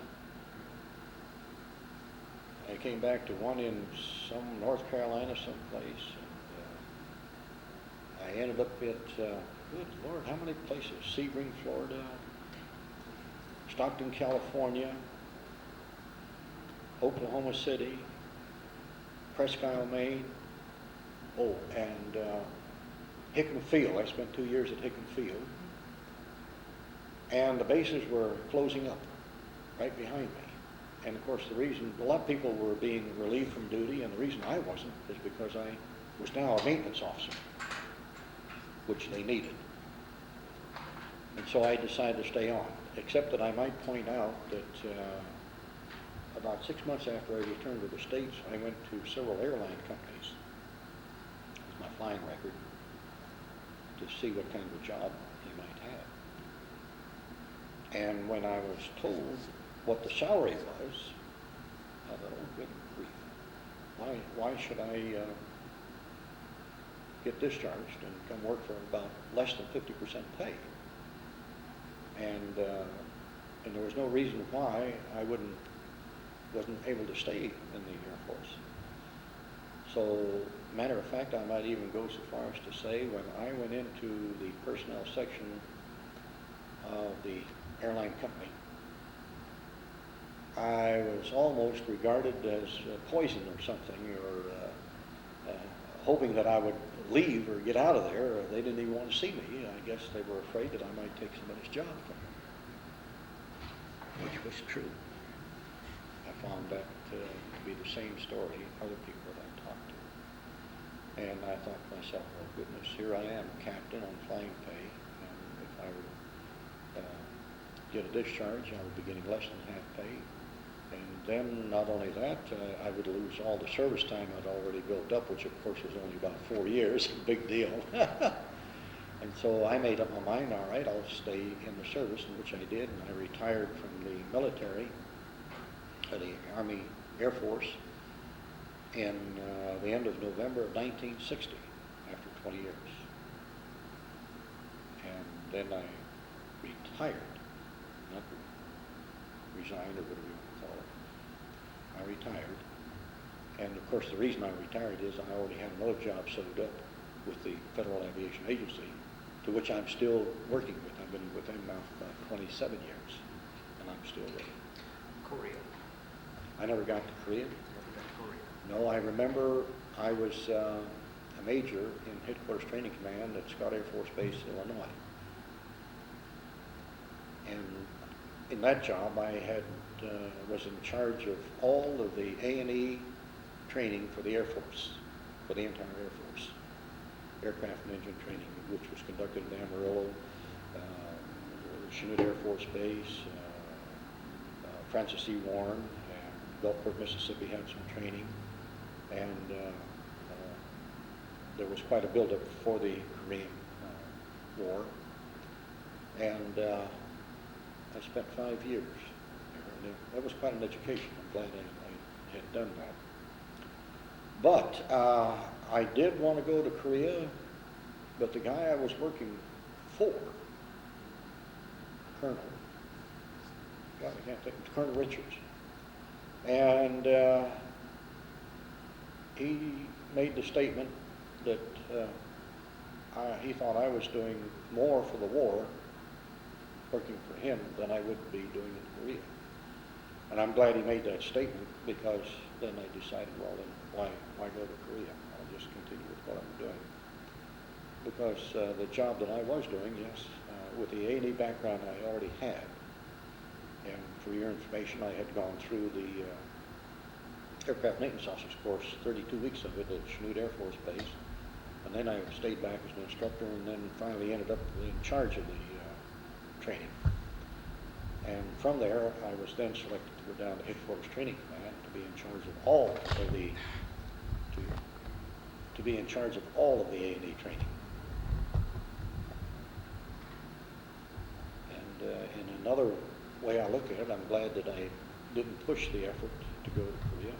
I came back to one in some North Carolina someplace, and I ended up at, good Lord, how many places? Sebring, Florida, Stockton, California, Oklahoma City, Presque Isle, Maine, and Hickam Field. I spent 2 years at Hickam Field. And the bases were closing up right behind me. And of course the reason, a lot of people were being relieved from duty, and the reason I wasn't is because I was now a maintenance officer, which they needed. And so I decided to stay on, except that I might point out that about 6 months after I returned to the States, I went to several airline companies with my flying record to see what kind of a job they might have. And when I was told what the salary was, I thought, oh, good grief. Why should I get discharged and come work for about less than 50% pay? And there was no reason why I wasn't able to stay in the Air Force. So, matter of fact, I might even go so far as to say when I went into the personnel section of the airline company, I was almost regarded as poison or something, or hoping that I would leave or get out of there. They didn't even want to see me. I guess they were afraid that I might take somebody's job from them, which was true. I found that to be the same story other people that I talked to. And I thought to myself, oh goodness, here I am, a captain on flying pay, and if I were to get a discharge, I would be getting less than half pay. And then not only that, I would lose all the service time I'd already built up, which of course was only about 4 years, a big deal. And so I made up my mind, all right, I'll stay in the service, in which I did, and I retired from the military, the Army Air Force, in the end of November of 1960, after 20 years. And then I retired, not resigned or whatever you want to call it. I retired, and of course the reason I retired is I already had another job sewed up with the Federal Aviation Agency, to which I'm still working with. I've been with them now for about 27 years, and I'm still working. Korea. I never got to Korea. Never got to Korea. No, I remember I was a major in Headquarters Training Command at Scott Air Force Base, Illinois. And in that job, I was in charge of all of the A&E training for the Air Force, for the entire Air Force. Aircraft and engine training, which was conducted in Amarillo, Chinook Air Force Base, Francis E. Warren, and Gulfport, Mississippi had some training. And there was quite a buildup for the Korean War. And I spent 5 years there. And that was quite an education. I'm glad I had done that. But I did want to go to Korea, but the guy I was working for, Colonel, God, I can't think, Colonel Richards, and he made the statement that he thought I was doing more for the war working for him than I would be doing in Korea. And I'm glad he made that statement, because then I decided, well, then why go to Korea? I'll just continue with what I'm doing. Because the job that I was doing, yes, with the A&E background I already had, and for your information, I had gone through the Aircraft Maintenance Officer's course, 32 weeks of it at Chinook Air Force Base, and then I stayed back as an instructor, and then finally ended up in charge of the training. And from there, I was then selected to go down to Headquarters Training Command to be in charge of all of the to be in charge of all of the A&E training. And in another way I look at it, I'm glad that I didn't push the effort to go to Korea,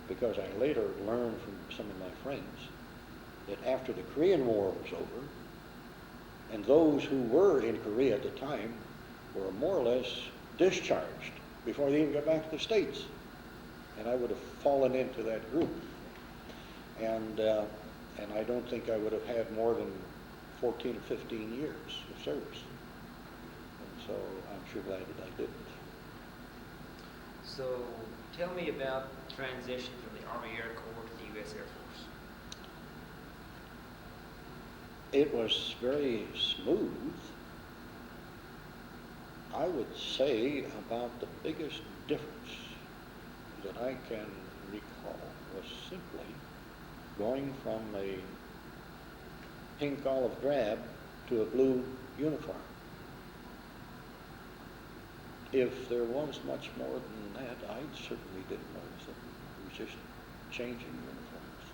because I later learned from some of my friends that after the Korean War was over, and those who were in Korea at the time were more or less discharged before they even got back to the States. And I would have fallen into that group. And I don't think I would have had more than 14 or 15 years of service. And so I'm sure glad that I didn't. So tell me about the transition from the Army Air Corps to the U.S. Air Force. It was very smooth. I would say about the biggest difference that I can recall was simply going from a pink olive drab to a blue uniform. If there was much more than that, I certainly didn't notice it. It was just changing uniforms.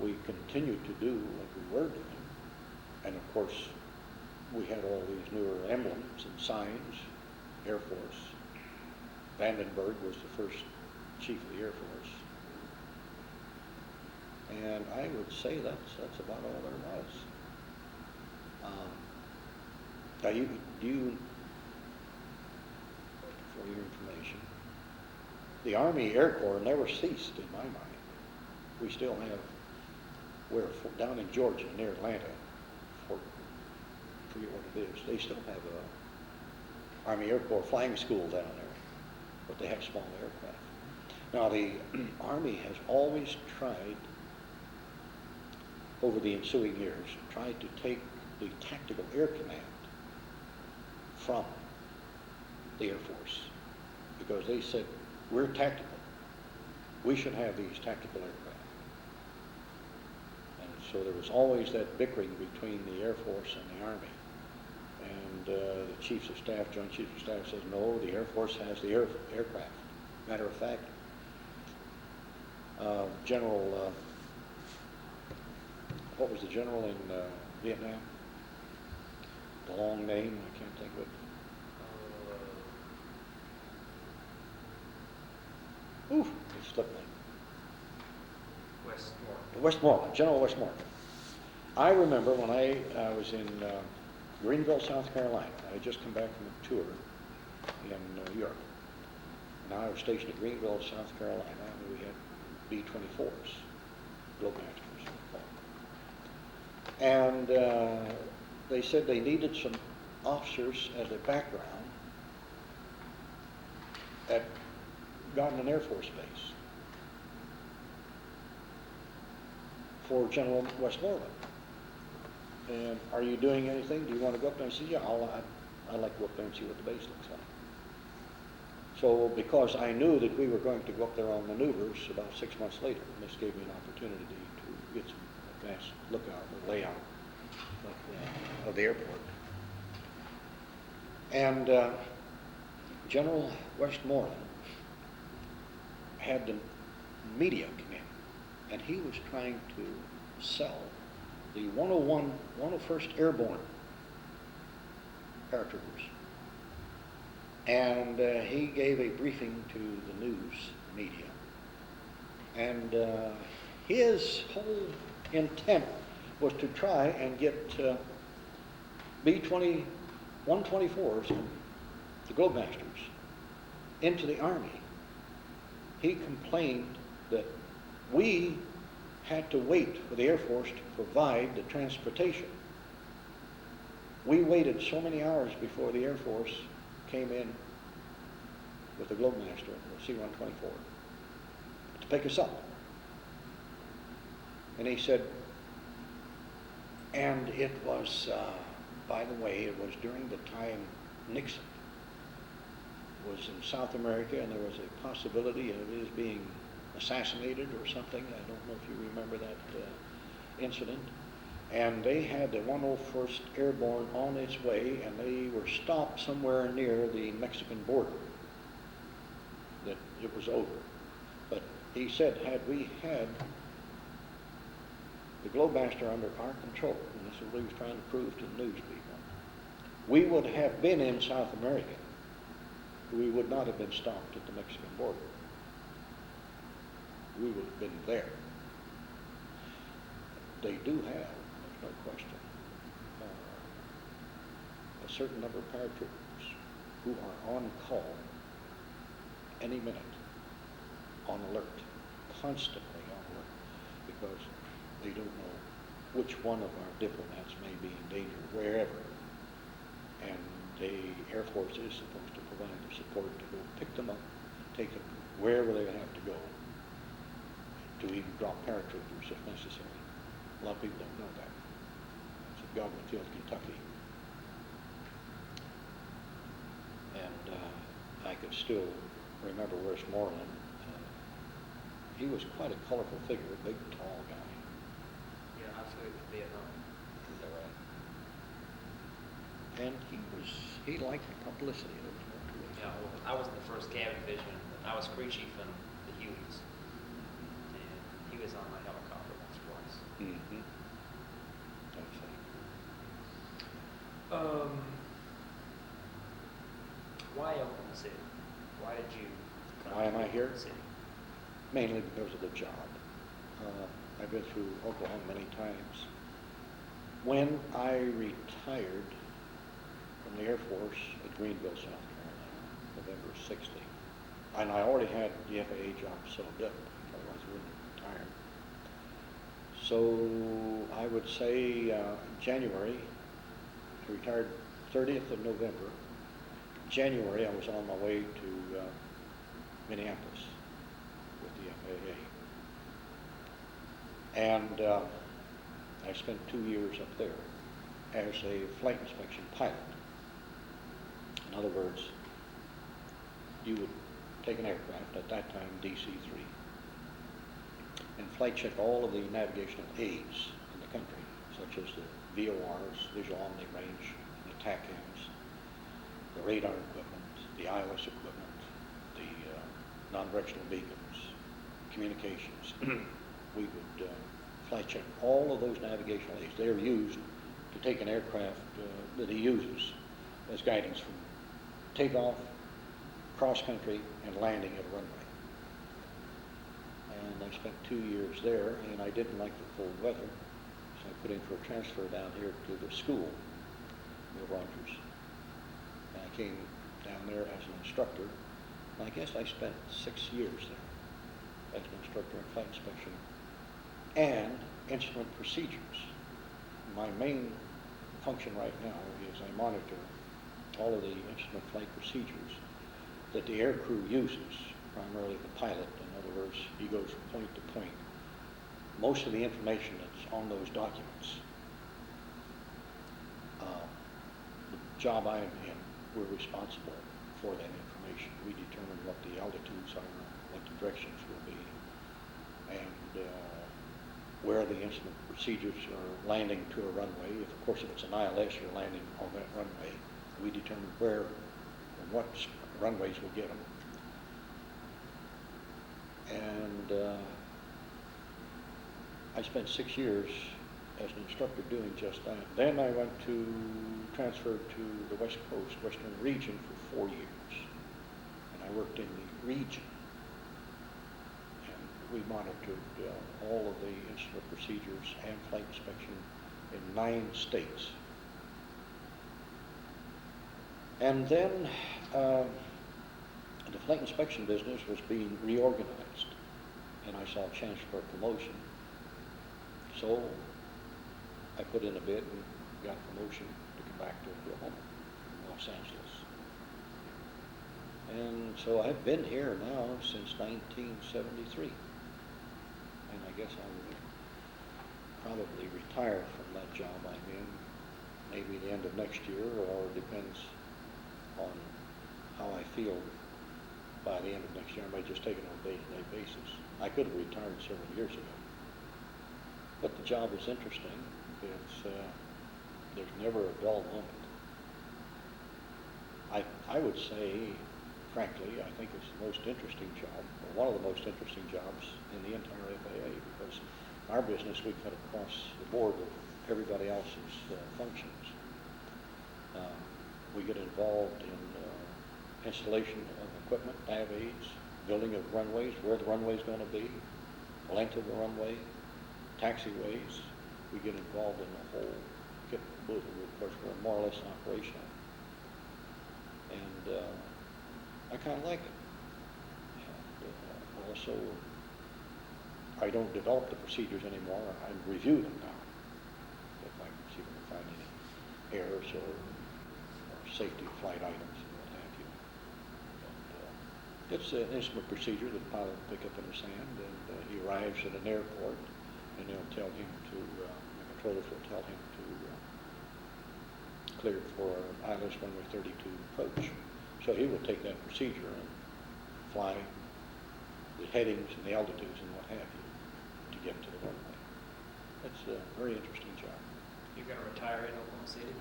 We continued to do what we were doing, and of course, we had all these newer emblems and signs. Air Force. Vandenberg was the first chief of the Air Force. And I would say that's about all there was. Now you, for your information, the Army Air Corps never ceased in my mind. We still have, down in Georgia, near Atlanta, I forget what it is, they still have a Army Air Corps flying school down there, but they have small aircraft. Now the Army has always tried, over the ensuing years, tried to take the tactical air command from the Air Force, because they said, we're tactical. We should have these tactical aircraft. And so there was always that bickering between the Air Force and the Army. And the Chiefs of Staff, Joint Chiefs of Staff says, no, the Air Force has the aircraft. Matter of fact, General, what was the general in Vietnam? The long name, I can't think of it. Oof, it slipped me. Westmoreland, General Westmoreland. I remember when I was in Greenville, South Carolina. I had just come back from a tour in New York. Now I was stationed at Greenville, South Carolina, and we had B-24s, Globemasters. And they said they needed some officers as a background at Godman Air Force Base for General Westmoreland. And are you doing anything? Do you want to go up there? I said, yeah, I'd like to go up there and see what the base looks like. So because I knew that we were going to go up there on maneuvers about 6 months later, and this gave me an opportunity to get some advanced lookout or layout of the airport. And General Westmoreland had the media come in, and he was trying to sell the 101st Airborne paratroopers. And he gave a briefing to the news media. And his whole intent was to try and get B-124s, the Globemasters, into the Army. He complained that we had to wait for the Air Force to provide the transportation. We waited so many hours before the Air Force came in with the Globemaster, the C-124, to pick us up. And he said, and it was, by the way, it was during the time Nixon was in South America, and there was a possibility of his being assassinated or something. I don't know if you remember that incident. And they had the 101st Airborne on its way, and they were stopped somewhere near the Mexican border, that it was over. But he said, had we had the Globemaster under our control, and this is what he was trying to prove to the news people, we would have been in South America. We would not have been stopped at the Mexican border. We would have been there. They do have, there's no question, a certain number of paratroopers who are on call any minute, on alert, constantly on alert, because they don't know which one of our diplomats may be in danger wherever. And the Air Force is supposed to provide the support to go pick them up, take them wherever they have to go, to even drop paratroopers if necessary. A lot of people don't know that. It's at Government Field, Kentucky. could still remember Westmoreland. He was quite a colorful figure, a big, tall guy. Yeah, I flew to Vietnam. Is that right? And he liked the publicity. There was more to it. Yeah, well, I was the first cabin fisherman. I was crew chief in the Hueys. And he was on my helicopter once or twice. Mm-hmm. That's it. Why Oklahoma City? Why did you come Why am to I here? Oklahoma City? Mainly because of the job. I've been through Oklahoma many times. When I retired from the Air Force at Greenville, South Carolina, November 60, and I already had the FAA job settled up, otherwise I wouldn't retire. So I would say January, I retired 30th of November. January, I was on my way to Minneapolis with the FAA. And I spent 2 years up there as a flight inspection pilot. In other words, you would take an aircraft, at that time DC-3, and flight check all of the navigational aids in the country, such as the VORs, visual omni range, the TACAMs, the radar equipment, the ILS equipment, the non-directional beacons, communications. We would flight check all of those navigational aids. They are used to take an aircraft that he uses as guidance from takeoff, cross-country, and landing at a runway. And I spent 2 years there, and I didn't like the cold weather, so I put in for a transfer down here to the school, Will Rogers. And I came down there as an instructor. And I guess I spent 6 years there as an instructor in flight inspection and instrument procedures. My main function right now is I monitor all of the instrument flight procedures that the air crew uses, primarily the pilot. In other words, he goes from point to point. Most of the information that's on those documents, the job I'm in, we're responsible for that information. We determine what the altitudes are, what the directions will be, and where the instrument procedures are landing to a runway. Of course, if it's an ILS, you're landing on that runway. We determine where and what runways will get them. And I spent 6 years as an instructor doing just that. Then I went to transfer to the West Coast, Western region for 4 years. And I worked in the region. We monitored all of the instrument procedures and flight inspection in 9 states. And then the flight inspection business was being reorganized, and I saw a chance for a promotion. So I put in a bid and got a promotion to come back to Oklahoma, Los Angeles. And so I've been here now since 1973. And I guess I will probably retire from that job I'm in, maybe the end of next year, or depends on how I feel by the end of next year. I might just take it on a day-to-day basis. I could have retired several years ago. But the job is interesting. There's never a dull moment. I would say, frankly, I think it's the most interesting job, or one of the most interesting jobs in the entire FAA, because our business, we cut across the board with everybody else's functions. We get involved in installation of equipment, nav aids, building of runways, where the runway's going to be, length of the runway, taxiways. We get involved in the whole kit and caboodle. Of course, we're more or less operational. And I kind of like it. And also, I don't develop the procedures anymore. I review them now. If I can see if I can find any errors or safety flight items and what have you. And, it's an instrument procedure that the pilot will pick up in his hand, and he arrives at an airport, and they'll tell him to, the controllers will tell him to clear for ILS runway 32 approach. So he will take that procedure and fly the headings and the altitudes and what have you to get to the runway. It's a very interesting job. You're going to retire in Oklahoma City?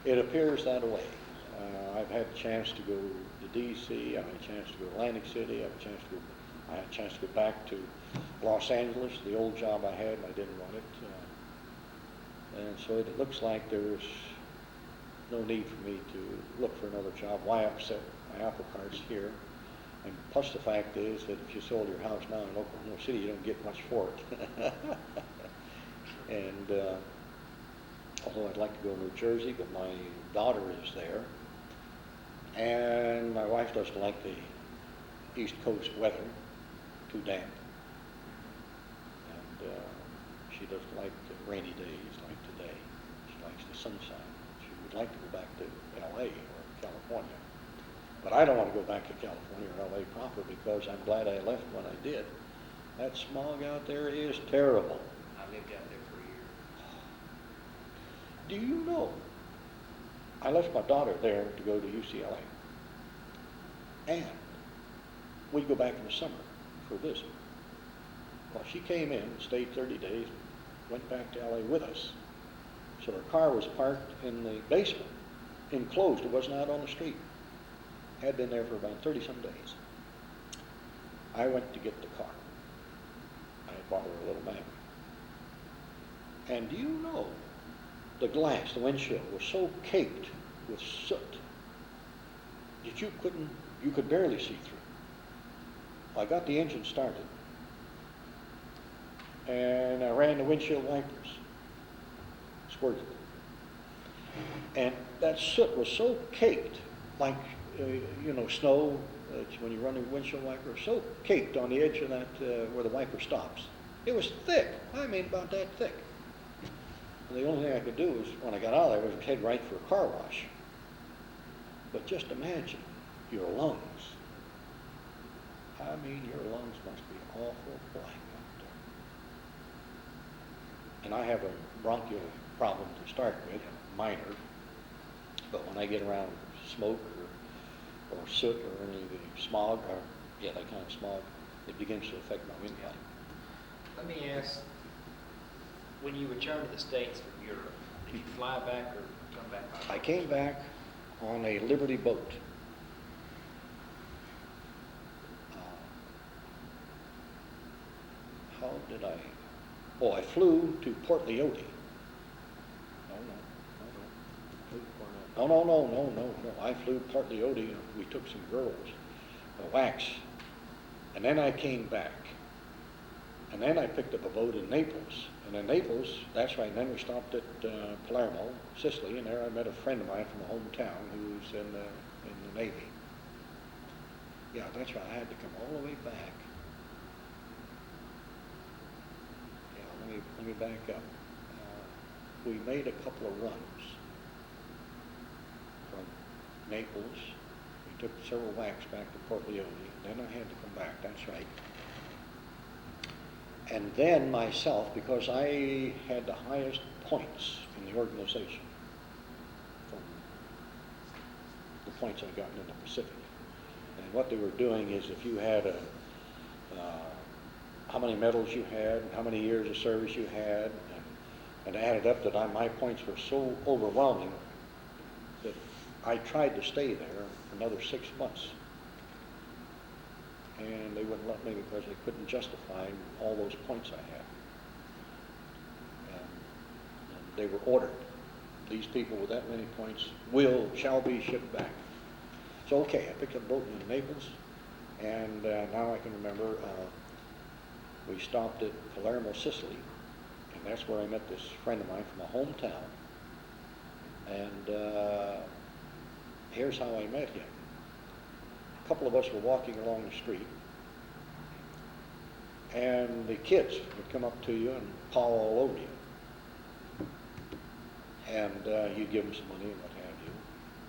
It appears that way. I've had a chance to go to D.C., I've had a chance to go to Atlantic City, I had a chance to go back to Los Angeles, the old job I had, and I didn't want it. And so it looks like there's no need for me to look for another job. Why upset my apple carts here? And plus the fact is that if you sold your house now in Oklahoma City, you don't get much for it. And although I'd like to go to New Jersey, but my daughter is there, and my wife doesn't like the East Coast weather, too damp, and she doesn't like the rainy days like today. She likes the sunshine. She would like to go back to L.A. or California, but I don't want to go back to California or L.A. proper because I'm glad I left when I did. That smog out there is terrible. I lived out there for a year. Do you know, I left my daughter there to go to UCLA, and we'd go back in the summer for a visit. Well, she came in, stayed 30 days, went back to LA with us. So her car was parked in the basement, enclosed. It wasn't out on the street. Had been there for about 30-some days. I went to get the car. I bought her a little Magnum. And do you know, the glass, the windshield, was so caked with soot that you could barely see through. I got the engine started, and I ran the windshield wipers, squirted. And that soot was so caked, like, snow, when you run a windshield wiper, so caked on the edge of that, where the wiper stops. It was thick, I mean about that thick. And the only thing I could do was, when I got out of there, was head right for a car wash. But just imagine your lungs. I mean, your lungs must be awful blank out there. And I have a bronchial problem to start with, minor. But when I get around smoke or soot or any of the smog, or that kind of smog, it begins to affect my windpipe. Let me ask, when you return to the States from Europe, did you fly back or come back? I came back on a Liberty boat. How did I? Oh, I flew to Port Leote. No. I flew to Port Leote and we took some girls, wax. And then I came back. And then I picked up a boat in Naples. And in Naples, that's right, and then we stopped at Palermo, Sicily, and there I met a friend of mine from the hometown who's in the Navy. Yeah, that's right, I had to come all the way back. Yeah, let me back up. We made a couple of runs from Naples. We took several whacks back to Port Leone, and then I had to come back, that's right. And then myself, because I had the highest points in the organization from the points I'd gotten in the Pacific. And what they were doing is if you had how many medals you had, how many years of service you had, and added up that my points were so overwhelming that I tried to stay there for another 6 months. And they wouldn't let me because they couldn't justify all those points I had. And they were ordered. These people with that many points shall be shipped back. So okay, I picked up a boat in Naples, and now I can remember we stopped at Palermo, Sicily, and that's where I met this friend of mine from my hometown. And here's how I met him. A couple of us were walking along the street, and the kids would come up to you and paw all over you. And you'd give them some money and what have you.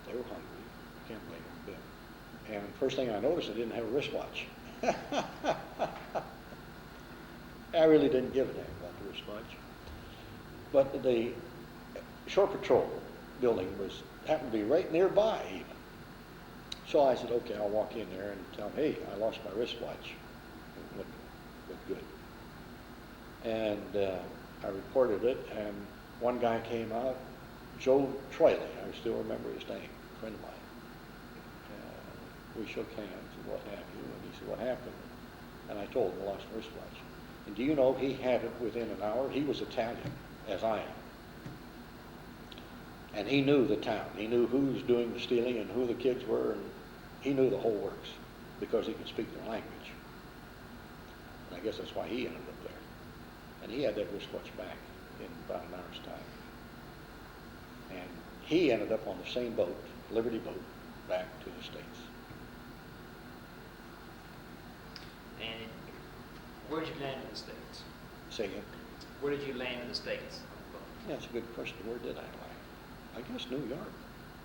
They were hungry. Can't blame them a bit. And first thing I noticed, I didn't have a wristwatch. I really didn't give a damn about the wristwatch. But the shore patrol building happened to be right nearby even. So I said, okay, I'll walk in there and tell them, hey, I lost my wristwatch. It looked good. And I reported it, and one guy came out, Joe Troiley, I still remember his name, a friend of mine. We shook hands and what have you, and he said, what happened? And I told him I lost my wristwatch. And do you know, he had it within an hour. He was Italian, as I am. And he knew the town. He knew who was doing the stealing and who the kids were, and he knew the whole works because he could speak their language. And I guess that's why he ended up there. And he had that wristwatch back in about an hour's time. And he ended up on the same boat, Liberty boat, back to the States. And where did you land in the States? Say again? Where did you land in the States? Yeah, that's a good question. Where did I land? I guess New York.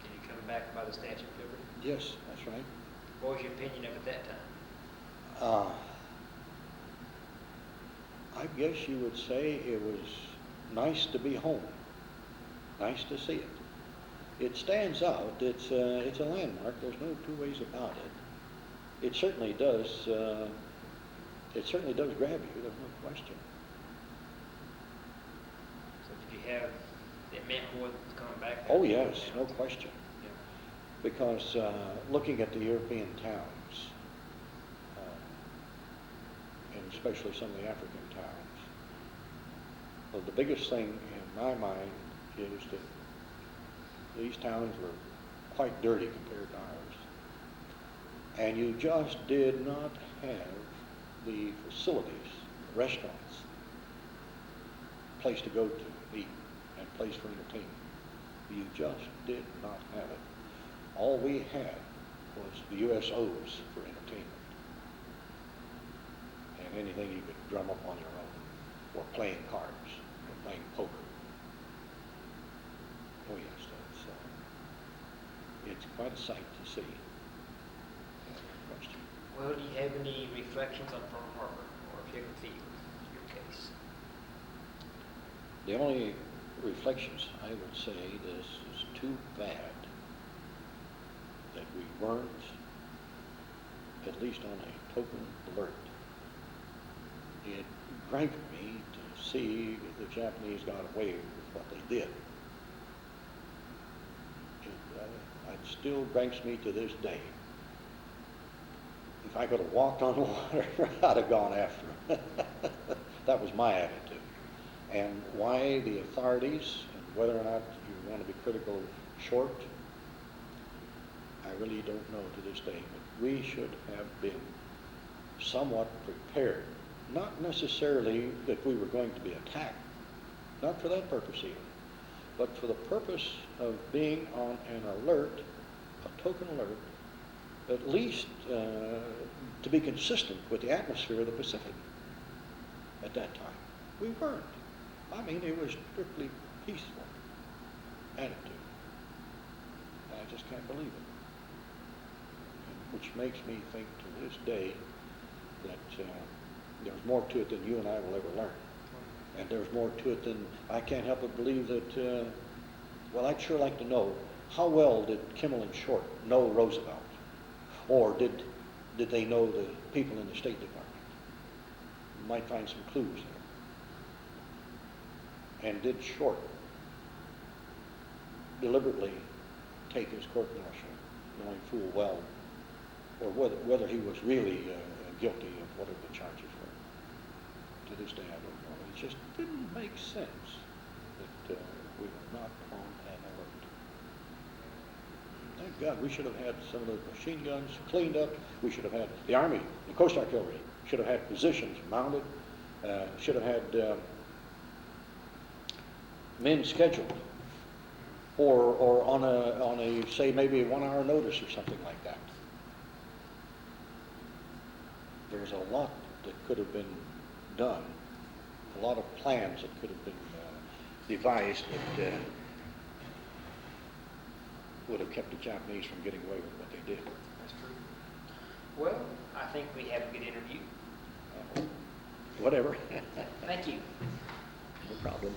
Can you come back by the Statue of Liberty? Yes, that's right. What was your opinion of it at that time? I guess you would say it was nice to be home. Nice to see it. It stands out. It's a landmark. There's no two ways about it. It certainly does. It certainly does grab you. There's no question. So did you have, it meant more than coming back? Oh yes, no question. Yeah. Because looking at the European towns, and especially some of the African towns, well, the biggest thing in my mind is that these towns were quite dirty compared to ours. And you just did not have the facilities, restaurants, place to go to eat, and place for entertainment. You just did not have it. All we had was the USOs for entertainment. And anything you could drum up on your own, or playing cards, or playing poker. Oh yes, it's quite a sight to see. No question. Well, do you have any reflections on Pearl Harbor, or geography in your case? The only reflections I would say, this is too bad that we weren't at least on a token alert. It griped me to see the Japanese got away with what they did. It still gripes me to this day. If I could have walked on water, I'd have gone after them. That was my attitude. And why the authorities, and whether or not you want to be critical of Short, I really don't know to this day. But we should have been somewhat prepared. Not necessarily that we were going to be attacked, not for that purpose even, but for the purpose of being on an alert, a token alert, at least to be consistent with the atmosphere of the Pacific at that time. We weren't. I mean, it was strictly peaceful attitude. I just can't believe it. Which makes me think to this day that there's more to it than you and I will ever learn. And there's more to it than, I can't help but believe that, well, I'd sure like to know, how well did Kimmel and Short know Roosevelt? Or did they know the people in the State Department? You might find some clues there. And did Short deliberately take his court-martial, knowing full well, or whether he was really guilty of whatever the charges were? To this day, I don't know. It just didn't make sense that we were not on an alert. Thank God, we should have had some of the machine guns cleaned up. We should have had the Army, the Coast Artillery, should have had positions mounted, should have had men scheduled, or on a say maybe a 1 hour notice or something like that. There's a lot that could have been done, a lot of plans that could have been devised that would have kept the Japanese from getting away with what they did. That's true. Well, I think we had a good interview. Whatever. Thank you. No problem.